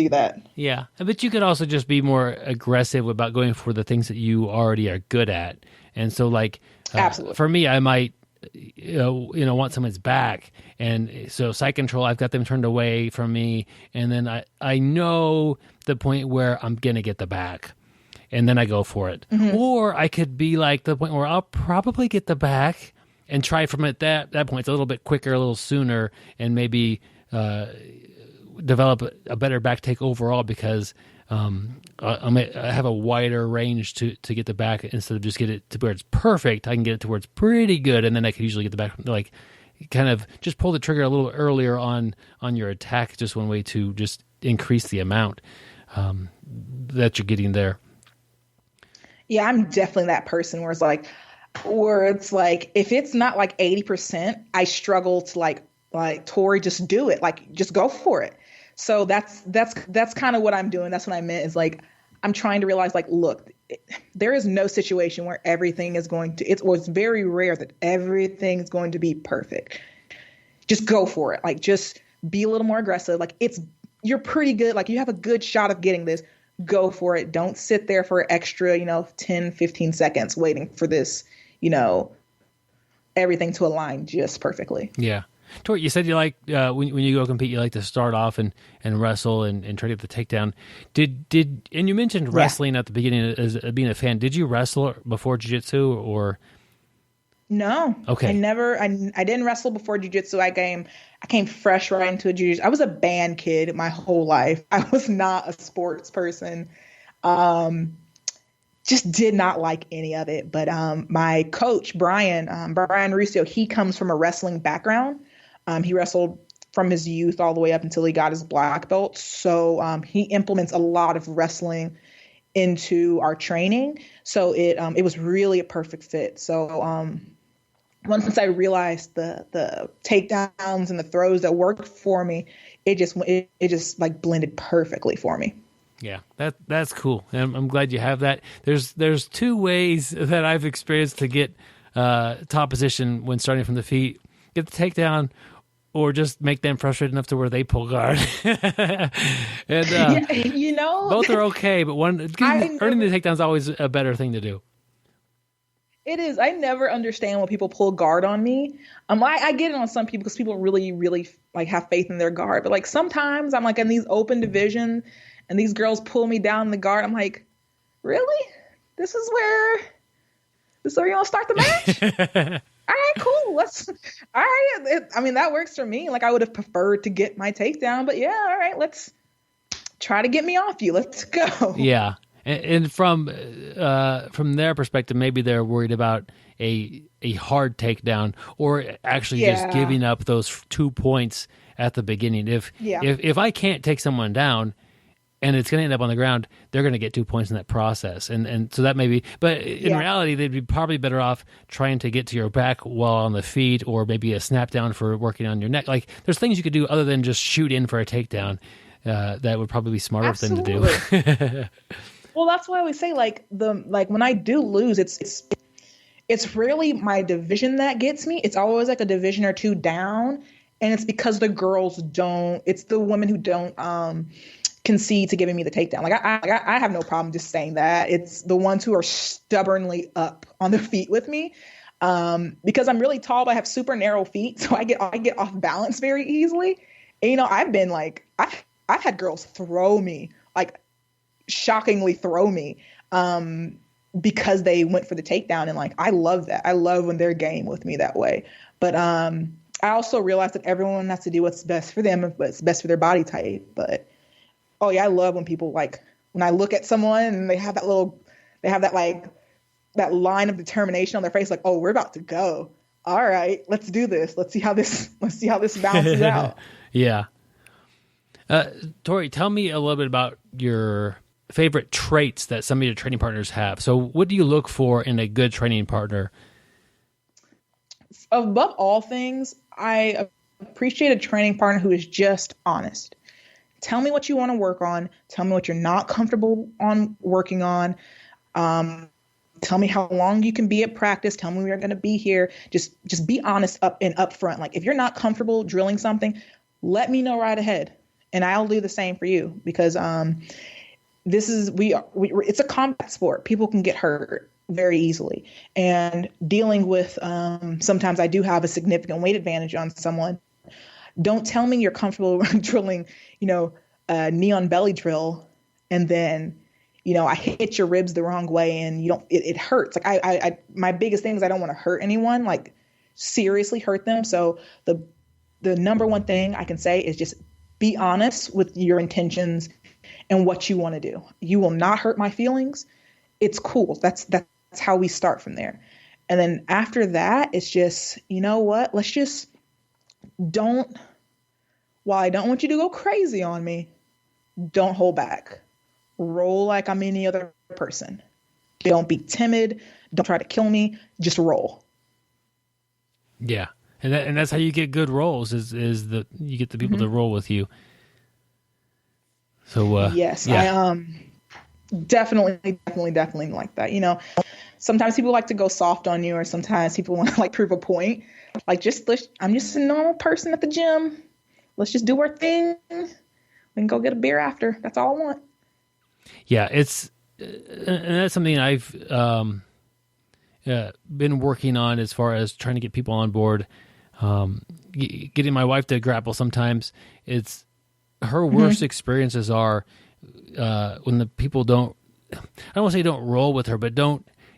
that. Yeah, but you could also just be more aggressive about going for the things that you already are good at. And so, like, absolutely, for me, I might want someone's back, and so side control, I've got them turned away from me, and then I know the point where I'm gonna get the back, and then I go for it. Mm-hmm. Or I could be like the point where I'll probably get the back and try from at that point. It's a little bit quicker, a little sooner, and maybe develop a better back take overall, because I have a wider range to get the back. Instead of just get it to where it's perfect, I can get it to where it's pretty good, and then I can usually get the back, like, kind of just pull the trigger a little earlier on your attack. Just one way to just increase the amount that you're getting there. Yeah, I'm definitely that person where it's like if it's not like 80%, I struggle to like Torrie, just do it, like just go for it. So that's kind of what I'm doing. That's what I meant, is like I'm trying to realize, like, look, there is no situation where everything is going to, it's very rare that everything is going to be perfect. Just go for it. Like, just be a little more aggressive. Like, you're pretty good. Like, you have a good shot of getting this. Go for it. Don't sit there for extra, 10, 15 seconds waiting for this, everything to align just perfectly. Yeah. Torrie, you said you like when you go compete, you like to start off and wrestle and try to get the takedown. And you mentioned wrestling at the beginning as being a fan. Did you wrestle before jiu-jitsu or? No. Okay. I didn't wrestle before jiu-jitsu. I came fresh right into jiu-jitsu. I was a band kid my whole life. I was not a sports person. Just did not like any of it. But my coach, Brian Ruscio, he comes from a wrestling background. He wrestled from his youth all the way up until he got his black belt. So he implements a lot of wrestling into our training. So it was really a perfect fit. So once I realized the takedowns and the throws that worked for me, it just like blended perfectly for me. Yeah, that's cool. And I'm glad you have that. There's two ways that I've experienced to get top position when starting from the feet: get the takedown, or just make them frustrated enough to where they pull guard. And both are okay, but earning the takedown is always a better thing to do. It is. I never understand when people pull guard on me. I get it on some people because people really, really like have faith in their guard. But like sometimes I'm like in these open divisions and these girls pull me down the guard. I'm like, really? This is where you want to start the match? All right, cool. All right. That works for me. Like, I would have preferred to get my takedown, but yeah, all right, let's try to get me off you. Let's go. Yeah. And from their perspective, maybe they're worried about a hard takedown, or actually just giving up those 2 points at the beginning. If I can't take someone down and it's going to end up on the ground, they're going to get 2 points in that process. And so that may be, but in reality, they'd be probably better off trying to get to your back while on the feet, or maybe a snap down for working on your neck. Like, there's things you could do other than just shoot in for a takedown. That would probably be smarter thing to do. Well, that's why I always say, when I do lose, it's rarely my division that gets me. It's always like a division or two down, and it's because the girls don't. It's the women who don't concede to giving me the takedown. Like I have no problem just saying that. It's the ones who are stubbornly up on their feet with me, because I'm really tall, but I have super narrow feet, so I get off balance very easily. And, I've been like, I've had girls throw me, like shockingly throw me, because they went for the takedown. And like, I love that. I love when they're game with me that way. But I also realize that everyone has to do what's best for them, what's best for their body type. But oh yeah, I love when people, like, when I look at someone and they have that line of determination on their face, like, oh, we're about to go. all right, let's do this. Let's see how this balances out. Yeah. Torrie, tell me a little bit about your favorite traits that some of your training partners have. So what do you look for in a good training partner? Above all things, I appreciate a training partner who is just honest. Tell me what you want to work on. Tell me what you're not comfortable on working on. Tell me how long you can be at practice. Tell me we're going to be here. Just be honest up front. Like if you're not comfortable drilling something, let me know right ahead, and I'll do the same for you, because it's a combat sport. People can get hurt very easily, and dealing with sometimes I do have a significant weight advantage on someone. Don't tell me you're comfortable drilling, a knee on belly drill, and then I hit your ribs the wrong way and it hurts. Like I my biggest thing is I don't want to hurt anyone, like seriously hurt them. So the number one thing I can say is just be honest with your intentions and what you want to do. You will not hurt my feelings. It's cool. That's how we start from there. And then after that, it's just, let's just while I don't want you to go crazy on me, don't hold back. Roll like I'm any other person. Don't be timid. Don't try to kill me. Just roll. Yeah. And that's how you get good rolls is you get the people to roll with you. So yes, yeah. I definitely like that. Sometimes people like to go soft on you, or sometimes people want to prove a point. I'm just a normal person at the gym. Let's just do our thing. We can go get a beer after. That's all I want. Yeah, and that's something I've been working on as far as trying to get people on board. Getting my wife to grapple sometimes, it's her worst experiences are when the people don't, I don't want to say don't roll with her, but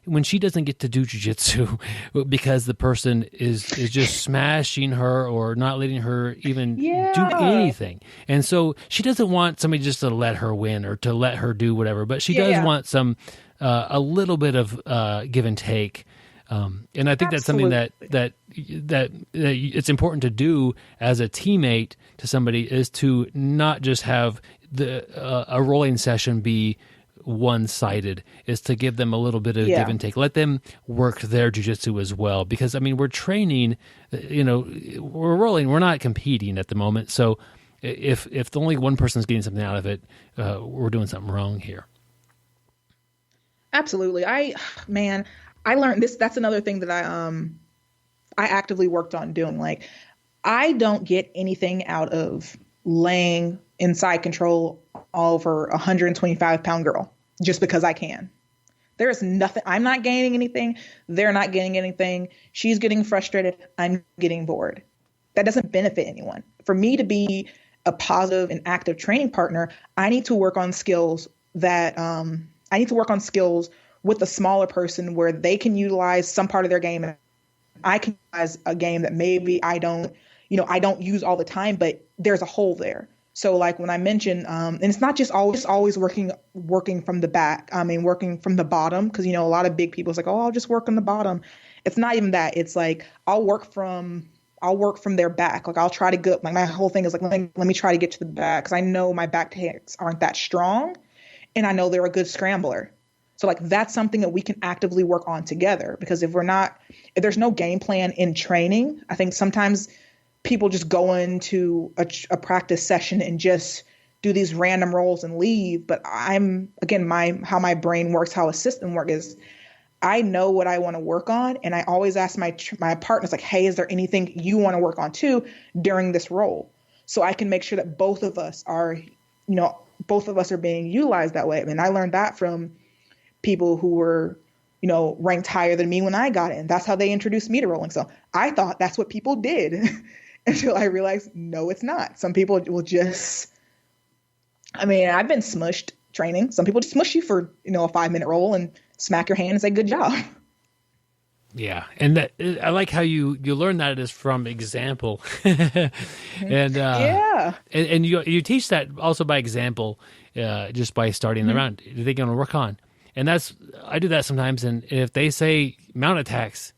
when she doesn't get to do jiu-jitsu because the person is just smashing her or not letting her even do anything. And so she doesn't want somebody just to let her win or to let her do whatever, but she does want some, a little bit of give and take. And I think that's something that it's important to do as a teammate to somebody, is to not just have a rolling session be one-sided, is to give them a little bit of give and take. Let them work their jiu-jitsu as well, because we're training, we're rolling, we're not competing at the moment. So if only one person's getting something out of it, we're doing something wrong here. Absolutely. I learned this. That's another thing that I actively worked on doing. I don't get anything out of laying inside control over a 125-pound girl just because I can. There is nothing. I'm not gaining anything. They're not gaining anything. She's getting frustrated. I'm getting bored. That doesn't benefit anyone. For me to be a positive and active training partner, I need to work on skills with a smaller person where they can utilize some part of their game, and I can utilize a game that maybe I don't use all the time, but there's a hole there. So when I mentioned, and it's not just always working from the back. Working from the bottom, because a lot of big people is oh, I'll just work on the bottom. It's not even that. It's I'll work from their back. I'll try to go. My whole thing is let me try to get to the back, because I know my back techniques aren't that strong, and I know they're a good scrambler. So that's something that we can actively work on together, because if there's no game plan in training, I think sometimes people just go into a practice session and just do these random rolls and leave. But how my brain works, how a system works is I know what I want to work on. And I always ask my partners, hey, is there anything you want to work on too during this roll? So I can make sure that both of us are being utilized that way. I learned that from people who were, ranked higher than me when I got in. That's how they introduced me to rolling. So I thought that's what people did until I realized, no, it's not. Some people will just, I've been smushed training. Some people just smush you for, a 5-minute roll and smack your hand and say, good job. Yeah. And that, I like how you learn that it is from example. And, and you teach that also by example, just by starting the round. They're going to work on. And I do that sometimes. And if they say mount attacks,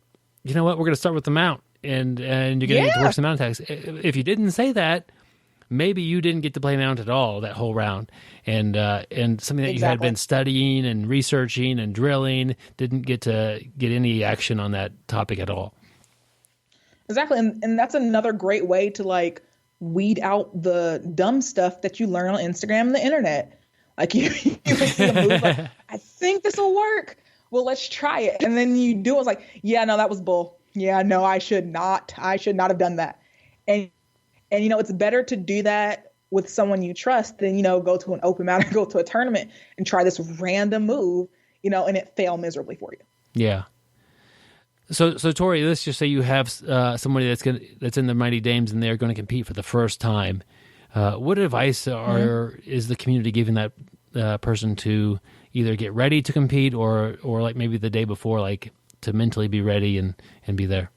you know what, we're going to start with the mount, and you're going to get to work some mount attacks. If you didn't say that, maybe you didn't get to play mount at all that whole round, and something that you had been studying and researching and drilling didn't get to get any action on that topic at all. Exactly, and that's another great way to like weed out the dumb stuff that you learn on Instagram and the internet. Like you see a move, like, I think this will work. Well, let's try it, and then you do it. It's like, yeah, no, that was bull. Yeah, no, I should not have done that. And it's better to do that with someone you trust than, go to an open mat or go to a tournament and try this random move, and it fail miserably for you. Yeah. So Torrie, let's just say you have somebody that's in the Mighty Dames and they're going to compete for the first time. What advice is the community giving that person to either get ready to compete or like maybe the day before, like to mentally be ready and be there?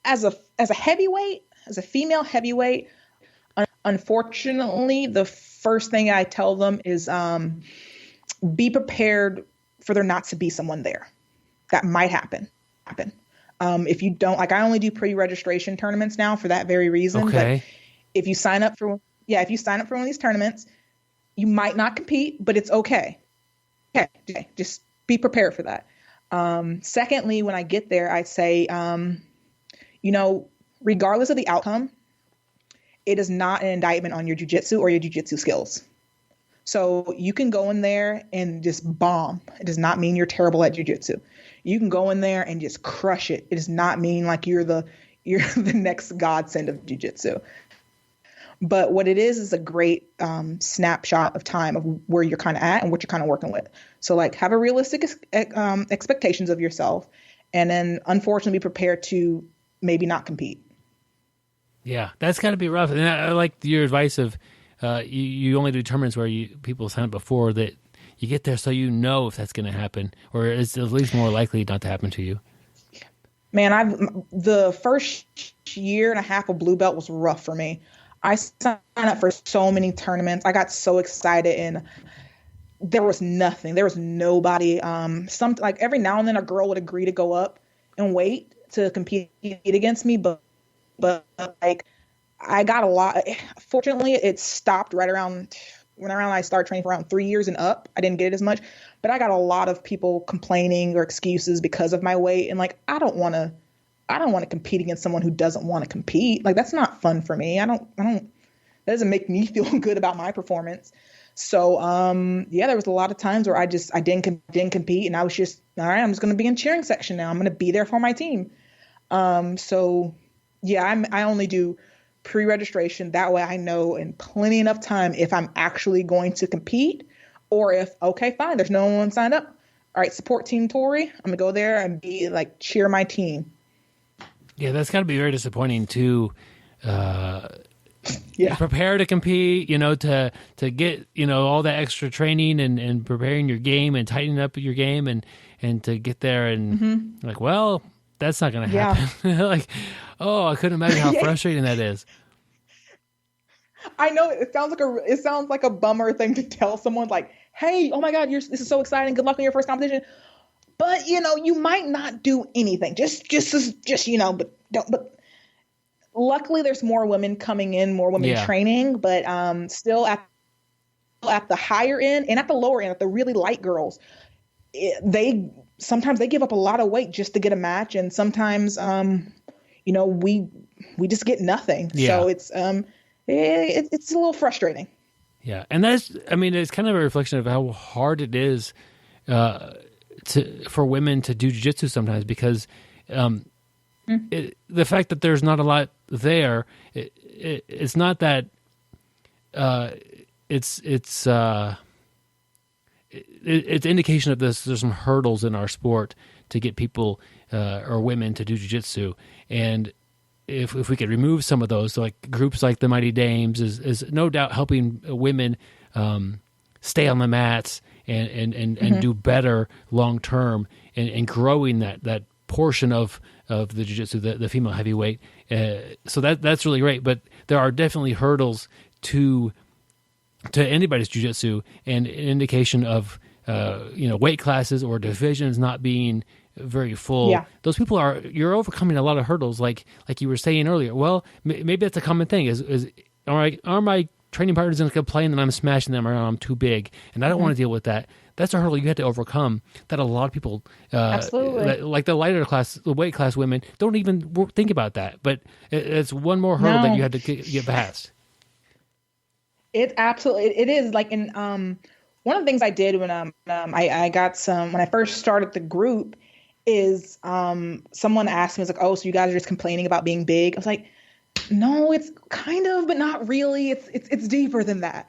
As a heavyweight, as a female heavyweight, unfortunately, the first thing I tell them is be prepared for there not to be someone there. That might happen. If you don't, like, I only do pre-registration tournaments now for that very reason. Okay. But if you sign up for one of these tournaments, you might not compete, but it's okay. Okay, just be prepared for that. Secondly, when I get there, I say, regardless of the outcome, it is not an indictment on your jiu-jitsu or your jiu-jitsu skills. So you can go in there and just bomb. It does not mean you're terrible at jiu-jitsu. You can go in there and just crush it. It does not mean like you're the next godsend of jiu-jitsu. But what it is a great snapshot of time of where you're kind of at and what you're kind of working with. So like have a realistic expectations of yourself, and then unfortunately be prepared to maybe not compete. Yeah, that's got to be rough. And I like your advice of you only do tournaments where people sign up before that. You get there so you know if that's going to happen, or it's at least more likely not to happen to you. Man, the first year and a half of blue belt was rough for me. I signed up for so many tournaments. I got so excited, and there was nothing. There was nobody. Like every now and then, a girl would agree to go up and wait to compete against me, but like I got a lot. Fortunately, it stopped right around when I started training for around 3 years and up. I didn't get it as much, but I got a lot of people complaining or excuses because of my weight, and like I don't want to compete against someone who doesn't want to compete. Like that's not fun for me. That doesn't make me feel good about my performance. So, there was a lot of times where I didn't compete, and I was just, all right, I'm just going to be in cheering section now. I'm going to be there for my team. I only do pre-registration. That way I know in plenty enough time if I'm actually going to compete, or if, okay, fine, there's no one signed up. All right, support Team Torrie. I'm going to go there and be like, cheer my team. Yeah, that's got to be very disappointing to prepare to compete, to get, all that extra training and preparing your game and tightening up your game and to get there and like, well, that's not going to happen. Like, oh, I couldn't imagine how frustrating that is. I know it sounds like a bummer thing to tell someone, like, hey, oh my God, this is so exciting. Good luck on your first competition. But, you might not do anything. Just, but luckily there's more women coming in, more women training, but still at the higher end and at the lower end, at the really light girls, sometimes they give up a lot of weight just to get a match. And sometimes, we just get nothing. Yeah. So it's a little frustrating. Yeah. And it's kind of a reflection of how hard it is, for women to do jiu-jitsu sometimes, because the fact that there's not a lot there, it's not that it's indication of this. There's some hurdles in our sport to get people or women to do jiu-jitsu, and if we could remove some of those, so like groups like the Mighty Dames is no doubt helping women stay on the mats and do better long term and growing that portion of the jiu-jitsu, the female heavyweight. So that's really great. But there are definitely hurdles to anybody's jiu-jitsu, and an indication of weight classes or divisions not being very full. Yeah. Those people you're overcoming a lot of hurdles, like you were saying earlier. Well, maybe that's a common thing. Are my training partners going to complain that I'm smashing them or I'm too big, and I don't want to deal with that. That's a hurdle you have to overcome that a lot of people, absolutely, like the weight class women, don't even think about that. But it's one more hurdle that you had to get past. It is like in one of the things I did when I got when I first started the group is someone asked me, was like, oh, so you guys are just complaining about being big? I was like, no, it's kind of, but not really. It's deeper than that.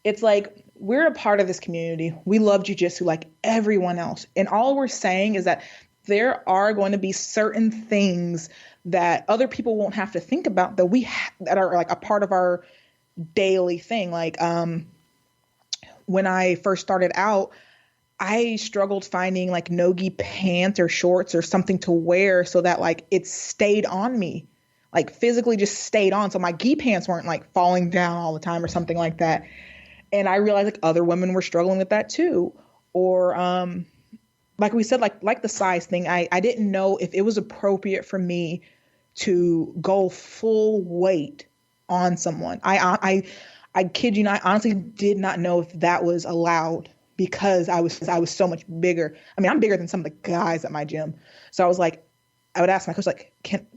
It's like, we're a part of this community. We love jiu-jitsu like everyone else. And all we're saying is that there are going to be certain things that other people won't have to think about that are like a part of our daily thing. Like when I first started out, I struggled finding like no-gi pants or shorts or something to wear so that like it stayed on me, like physically just stayed on. So my gi pants weren't like falling down all the time or something like that. And I realized like other women were struggling with that too. Or like we said, like the size thing, I didn't know if it was appropriate for me to go full weight on someone. I kid you not, I honestly did not know if that was allowed because I was so much bigger. I mean, I'm bigger than some of the guys at my gym. So I was like, I would ask my coach, like, can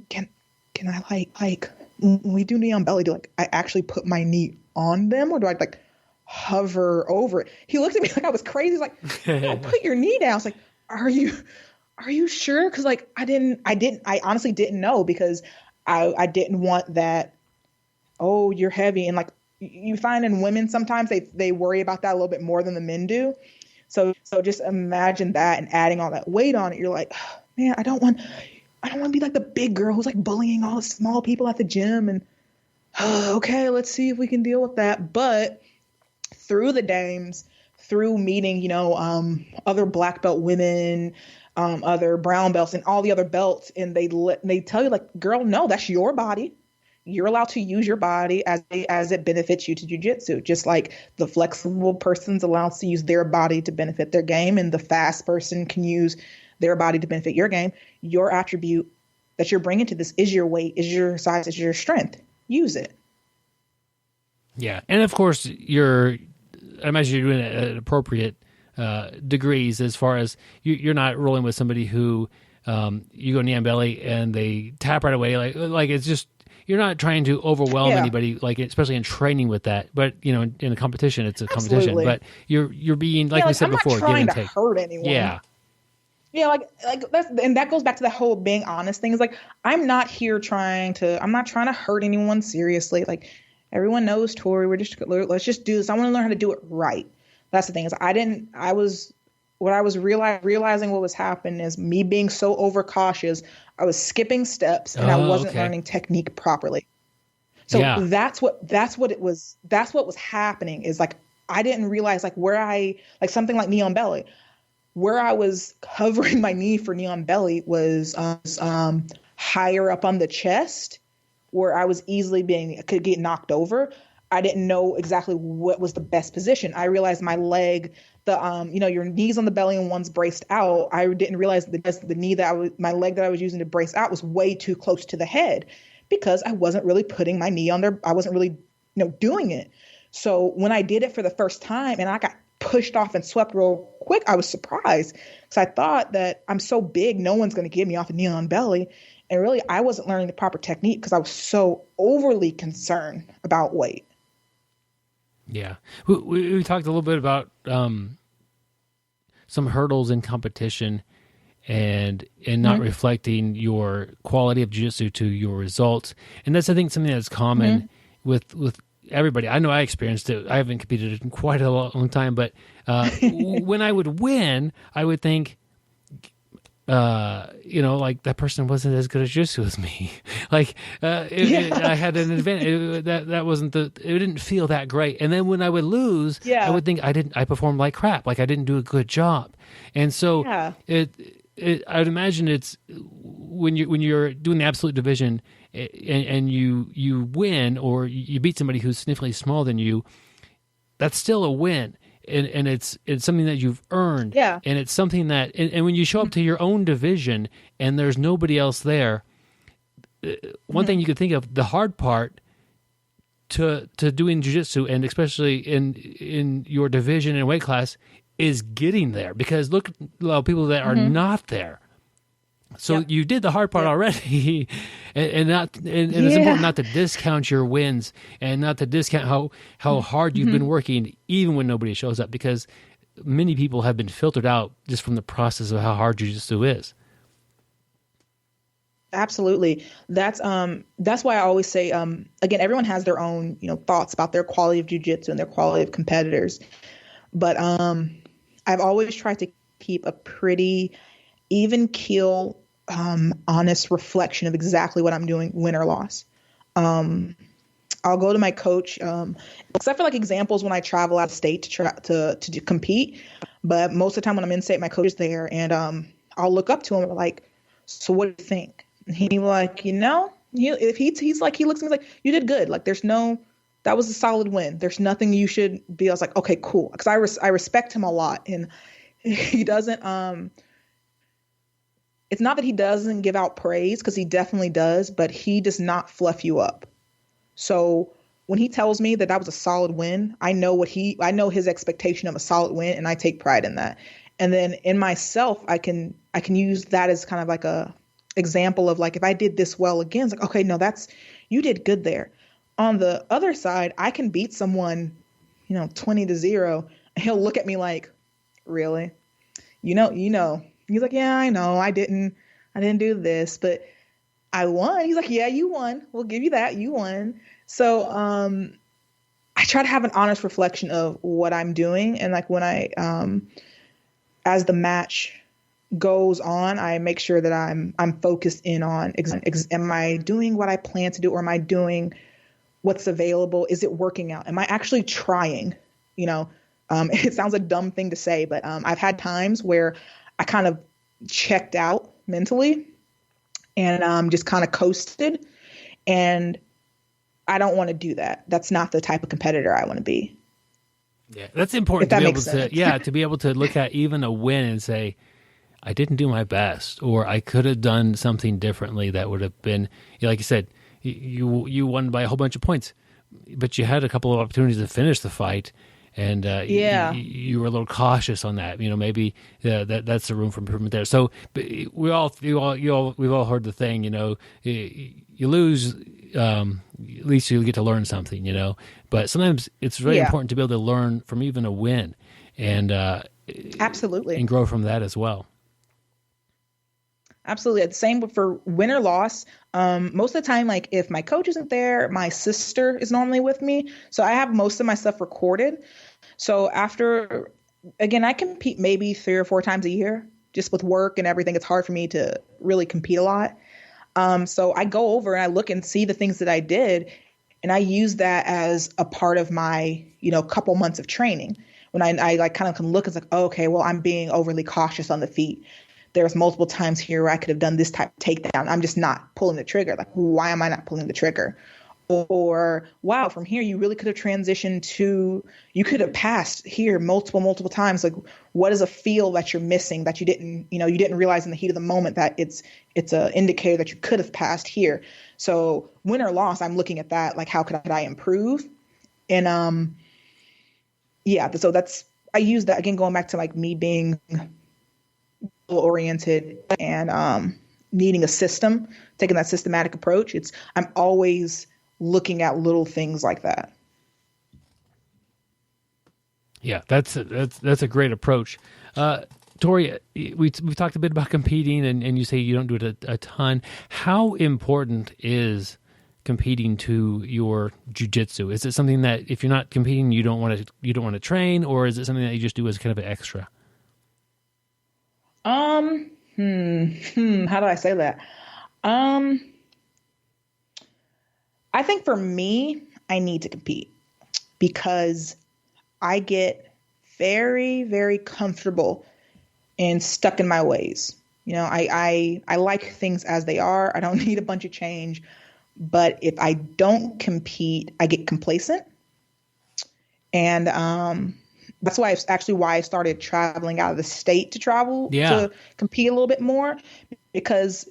I like when we do knee on belly, do like I actually put my knee on them, or do I like hover over it? He looked at me like I was crazy. He's like, no, put your knee down. I was like, are you sure? Because like I honestly didn't know, because I didn't want that. Oh, you're heavy. And like you find in women sometimes they worry about that a little bit more than the men do. So just imagine that and adding all that weight on it. You're like, oh, man, I don't want to be like the big girl who's like bullying all the small people at the gym. And okay, let's see if we can deal with that. But through the dames, through meeting, other black belt women, other brown belts and all the other belts, and they tell you like, girl, no, that's your body. You're allowed to use your body as it benefits you to jiu-jitsu, just like the flexible person's allowed to use their body to benefit their game, and the fast person can use their body to benefit your game. Your attribute that you're bringing to this is your weight, is your size, is your strength. Use it. Yeah, and of course, I imagine you're doing it at appropriate degrees, as far as you're not rolling with somebody who you go knee on belly and they tap right away. Like it's just, you're not trying to overwhelm anybody, like especially in training with that. But in a competition, it's a competition. But you're being, like we said before, give and take. I'm not trying to hurt anyone. Yeah. Yeah, like and that goes back to the whole being honest thing. Is like, I'm not trying to hurt anyone seriously. Like, everyone knows Torrie. Let's just do this. I want to learn how to do it right. That's the thing, is realizing what was happening is me being so overcautious. I was skipping steps and I wasn't learning technique properly. So that's what was happening, is like, I didn't realize like something like knee on belly, where I was covering my knee for knee on belly was higher up on the chest, where I was could get knocked over. I didn't know exactly what was the best position. I realized my leg, your knee's on the belly and one's braced out. I didn't realize my leg that I was using to brace out was way too close to the head, because I wasn't really putting my knee on there. I wasn't really, doing it. So when I did it for the first time and I got pushed off and swept real quick, I was surprised, because I thought that I'm so big, no one's going to get me off a knee on belly. And really, I wasn't learning the proper technique because I was so overly concerned about weight. Yeah. We talked a little bit about some hurdles in competition and not reflecting your quality of jiu-jitsu to your results. And that's, I think, something that's common with everybody. I know I experienced it. I haven't competed in quite a long time, but when I would win, I would think, like that person wasn't as good at jiu-jitsu as me. Like, I had an advantage. That wasn't it didn't feel that great. And then when I would lose, I would think I performed like crap. Like I didn't do a good job. And so I'd imagine it's when you're doing the absolute division and you win, or you beat somebody who's significantly smaller than you, that's still a win. and it's something that you've earned. Yeah. And it's something that, and when you show up to your own division and there's nobody else there, one thing you could think of, the hard part to doing jiu-jitsu, and especially in your division and weight class, is getting there, because look at a lot of people that are not there. So you did the hard part already, and it's important not to discount your wins and not to discount how hard you've been working, even when nobody shows up, because many people have been filtered out just from the process of how hard jiu-jitsu is. Absolutely. That's why I always say, again, everyone has their own, thoughts about their quality of jiu-jitsu and their quality of competitors. But I've always tried to keep a pretty even keel, honest reflection of exactly what I'm doing, win or loss. I'll go to my coach, except for like examples when I travel out of state to compete. But most of the time when I'm in state, my coach is there, and I'll look up to him like, so what do you think? And he's like, if he's like, he looks at me like, you did good. Like that was a solid win. There's nothing you should be. I was like, okay, cool. Cause I respect him a lot, and he doesn't, it's not that he doesn't give out praise, cause he definitely does, but he does not fluff you up. So when he tells me that was a solid win, I know his expectation of a solid win, and I take pride in that. And then in myself, I can use that as kind of like a example of like, if I did this well again, it's like, okay, no, you did good there. On the other side, I can beat someone, 20-0, and he'll look at me like, really? He's like, yeah, I know, I didn't do this, but I won. He's like, yeah, you won. We'll give you that. You won. So, I try to have an honest reflection of what I'm doing. And like when as the match goes on, I make sure that I'm focused in on, am I doing what I plan to do, or am I doing what's available? Is it working out? Am I actually trying? It sounds a dumb thing to say, but I've had times where I kind of checked out mentally and just kind of coasted, and I don't want to do that. That's not the type of competitor I want to be. Yeah, that's important to be able to, to be able to look at even a win and say, I didn't do my best, or I could have done something differently that would have been, like you said, you won by a whole bunch of points, but you had a couple of opportunities to finish the fight, and you were a little cautious on that. Maybe that's the room for improvement there. So we've all heard the thing. You lose, at least you get to learn something. But sometimes it's really important to be able to learn from even a win, and absolutely, and grow from that as well. Absolutely. The same for win or loss. Most of the time, like if my coach isn't there, my sister is normally with me. So I have most of my stuff recorded. So again, I compete maybe 3 or 4 times a year. Just with work and everything, it's hard for me to really compete a lot. So I go over and I look and see the things that I did, and I use that as a part of my, couple months of training. When I like kind of can look, it's like, oh, okay, well, I'm being overly cautious on the feet. There's multiple times here where I could have done this type of takedown. I'm just not pulling the trigger. Like, why am I not pulling the trigger? Or, wow, from here, you really could have transitioned to, you could have passed here multiple times. Like, what is a feel that you're missing that you didn't realize in the heat of the moment that it's an indicator that you could have passed here. So win or loss, I'm looking at that. Like, how could I improve? And, so I use that again, going back to like me being oriented and needing a system, taking that systematic approach. I'm always looking at little things like that. Yeah, that's a great approach. Torrie, we've talked a bit about competing, and you say you don't do it a ton. How important is competing to your jiu-jitsu? Is it something that if you're not competing, you don't want to train, or is it something that you just do as kind of an extra? How do I say that? I think for me, I need to compete because I get very, very comfortable and stuck in my ways. I like things as they are. I don't need a bunch of change. But if I don't compete, I get complacent. And that's why I started traveling out of the state to travel to compete a little bit more, because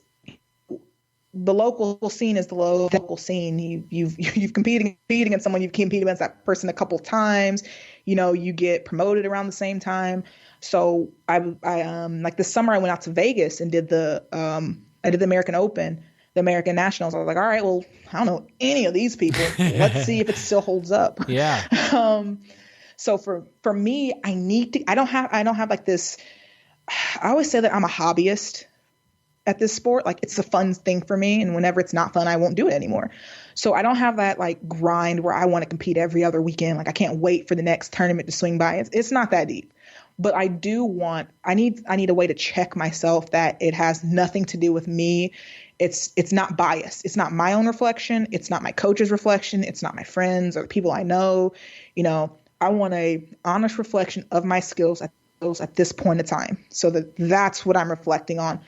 the local scene is the local scene. You've competed against someone, you've competed against that person a couple times, you get promoted around the same time. So I like this summer I went out to Vegas and did the American Open, the American Nationals. I was like, all right, well, I don't know any of these people. Let's see if it still holds up. Yeah. So for me, I don't have like this, I always say that I'm a hobbyist at this sport. Like, it's a fun thing for me. And whenever it's not fun, I won't do it anymore. So I don't have that like grind where I want to compete every other weekend. Like, I can't wait for the next tournament to swing by. It's not that deep. But I need a way to check myself that it has nothing to do with me. It's not biased. It's not my own reflection. It's not my coach's reflection. It's not my friends or the people I know. I want a honest reflection of my skills at this point in time. So that's what I'm reflecting on,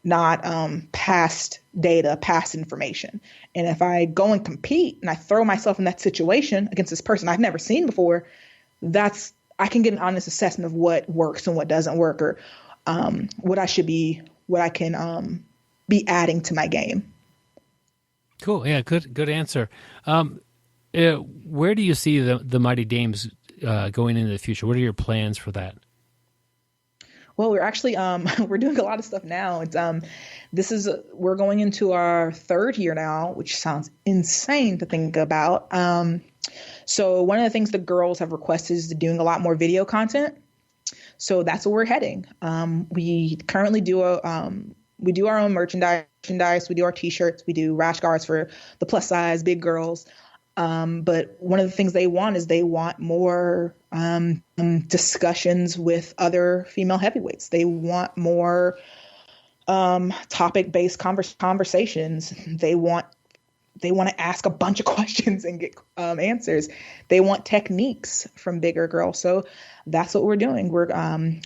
not past data, past information. And if I go and compete and I throw myself in that situation against this person I've never seen before, I can get an honest assessment of what works and what doesn't work, or what I can be adding to my game. Cool. Yeah. Good answer. Where do you see the Mighty Dames going into the future? What are your plans for that? Well, we're actually we're doing a lot of stuff now. It's we're going into our third year now, which sounds insane to think about. So one of the things the girls have requested is doing a lot more video content. So that's where we're heading. We currently do we do our own merchandise. We do our T-shirts. We do rash guards for the plus size big girls. But one of the things they want more discussions with other female heavyweights. They want more topic-based conversations. They want to ask a bunch of questions and get answers. They want techniques from bigger girls. So that's what we're doing.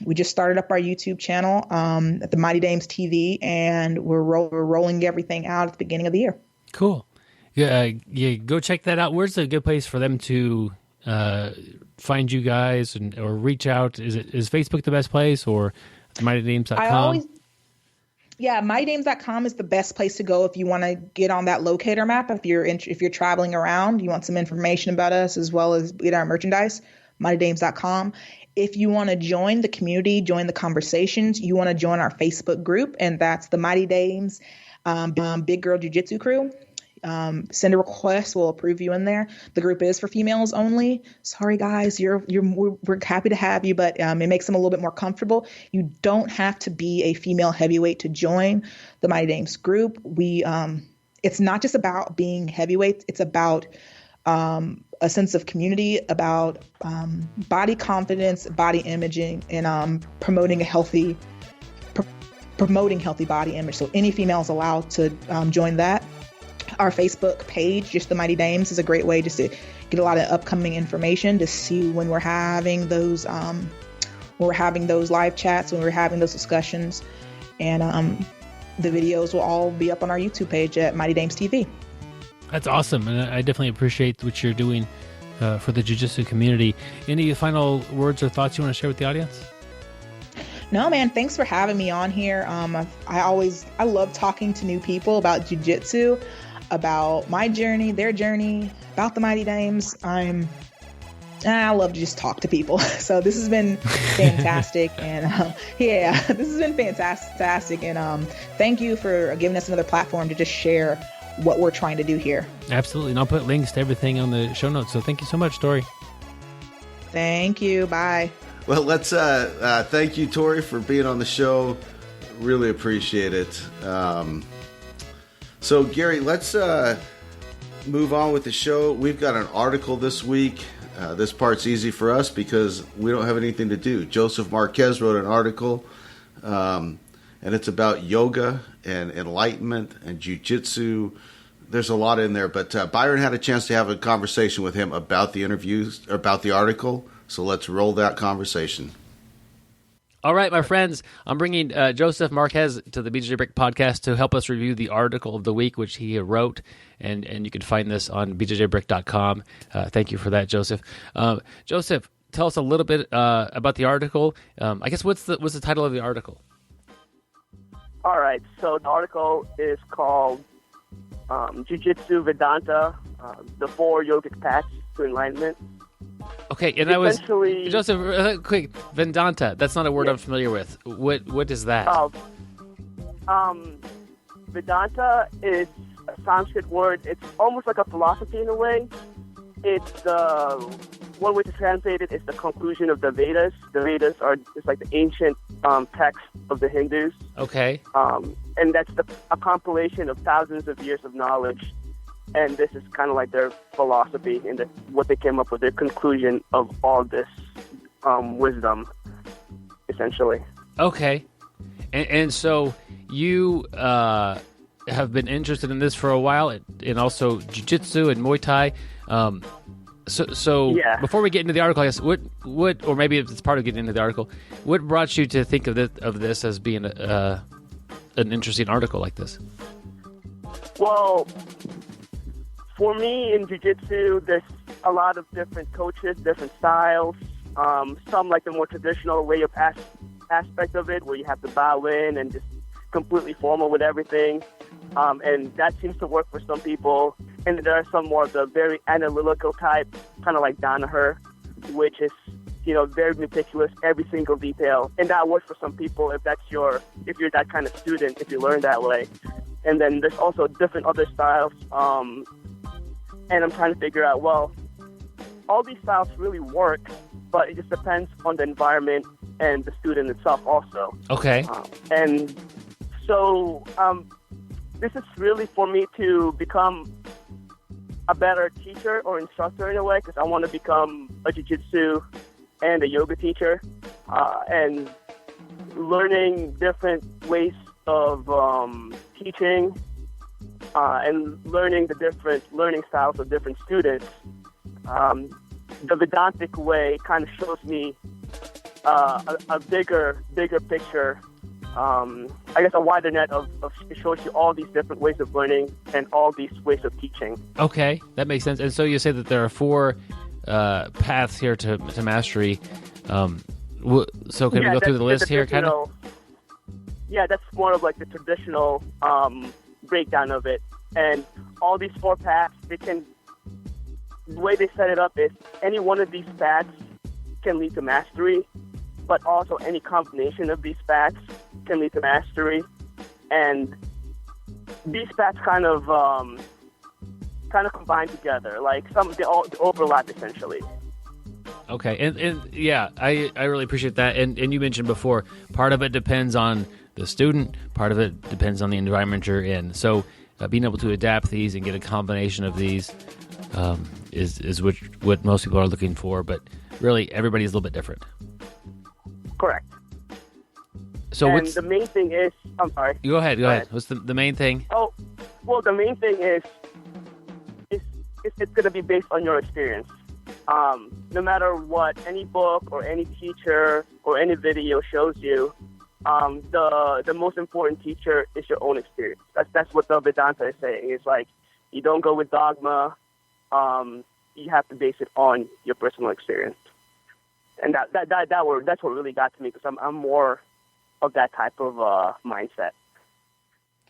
We just started up our YouTube channel at the Mighty Dames TV, and we're rolling everything out at the beginning of the year. Cool. Yeah, go check that out. Where's a good place for them to find you guys or reach out? Is Facebook the best place, or mightydames.com? mightydames.com is the best place to go if you want to get on that locator map. If you're traveling around, you want some information about us as well as get our merchandise, mightydames.com. If you want to join the community, join the conversations, you want to join our Facebook group, and that's the Mighty Dames Big Girl Jiu-Jitsu Crew. Send a request, we'll approve you in there. The group is for females only. Sorry guys, we're happy to have you, but it makes them a little bit more comfortable. You don't have to be a female heavyweight to join the Mighty Dames group. It's not just about being heavyweights, it's about a sense of community, about body confidence, body imaging, and promoting healthy body image. So any female is allowed to join that. Our Facebook page, just the Mighty Dames, is a great way just to get a lot of upcoming information, to see when we're having those live chats, when we're having those discussions, and the videos will all be up on our YouTube page at Mighty Dames TV. That's awesome, and I definitely appreciate what you're doing for the jiu-jitsu community. Any final words or thoughts you want to share with the audience? No, man, thanks for having me on here. I love talking to new people about jiu-jitsu, about my journey, their journey, about the Mighty Dames. I love to just talk to people. So this has been fantastic. And this has been fantastic. And thank you for giving us another platform to just share what we're trying to do here. Absolutely. And I'll put links to everything on the show notes. So thank you so much, Torrie. Thank you. Bye. Well, let's thank you, Torrie, for being on the show. Really appreciate it. So, Gary, let's move on with the show. We've got an article this week. This part's easy for us because we don't have anything to do. Joseph Marquez wrote an article, and it's about yoga and enlightenment and jiu-jitsu. There's a lot in there, but Byron had a chance to have a conversation with him about the interviews, about the article. So let's roll that conversation. All right, my friends, I'm bringing Joseph Marquez to the BjjBrick Podcast to help us review the article of the week, which he wrote, and you can find this on BjjBrick.com. Thank you for that, Joseph. Joseph, tell us a little bit about the article? I guess what's the title of the article? All right, so the article is called Jiu-Jitsu Vedanta, the 4 yogic paths to enlightenment. Okay, and I was Joseph. Quick, Vedanta. That's not a word I'm familiar with. What is that? Vedanta is a Sanskrit word. It's almost like a philosophy in a way. It's one way to translate it is the conclusion of the Vedas. The Vedas it's like the ancient text of the Hindus. Okay. And that's a compilation of thousands of years of knowledge. And this is kind of like their philosophy and what they came up with, their conclusion of all this wisdom, essentially. Okay. And so you have been interested in this for a while, and also jiu-jitsu and Muay Thai. So yeah. Before we get into the article, I guess what, or maybe if it's part of getting into the article, what brought you to think of this as being an interesting article like this? Well, for me in jiu-jitsu, there's a lot of different coaches, different styles. Some like the more traditional way of aspect of it, where you have to bow in and just completely formal with everything. And that seems to work for some people. And there are some more of the very analytical type, kind of like Danaher, which is, very meticulous, every single detail. And that works for some people if you're that kind of student, if you learn that way. And then there's also different other styles. And I'm trying to figure out, well, all these styles really work, but it just depends on the environment and the student itself also. Okay. And so this is really for me to become a better teacher or instructor in a way, because I want to become a jiu-jitsu and a yoga teacher, and learning different ways of teaching and learning the different learning styles of different students. The Vedantic way kind of shows me a bigger picture. I guess a wider net of it shows you all these different ways of learning and all these ways of teaching. Okay, that makes sense. And so you say that there are 4 paths here to mastery. So can we go through the list here, kind of? Yeah, that's more of like the traditional breakdown of it. And all these 4 paths, the way they set it up is any one of these paths can lead to mastery, but also any combination of these paths can lead to mastery. And these paths kind of combine together, like they all overlap essentially. Okay, and yeah, I really appreciate that. And you mentioned before, part of it depends on the student, part of it depends on the environment you're in. So being able to adapt these and get a combination of these is what most people are looking for. But really, everybody's a little bit different. Correct. So the main thing is, I'm sorry. Go ahead. What's the main thing? Oh, well, the main thing is it's going to be based on your experience. No matter what any book or any teacher or any video shows you, the most important teacher is your own experience. That's what the Vedanta is saying. It's like you don't go with dogma. You have to base it on your personal experience, and that's what really got to me, because I'm more of that type of mindset.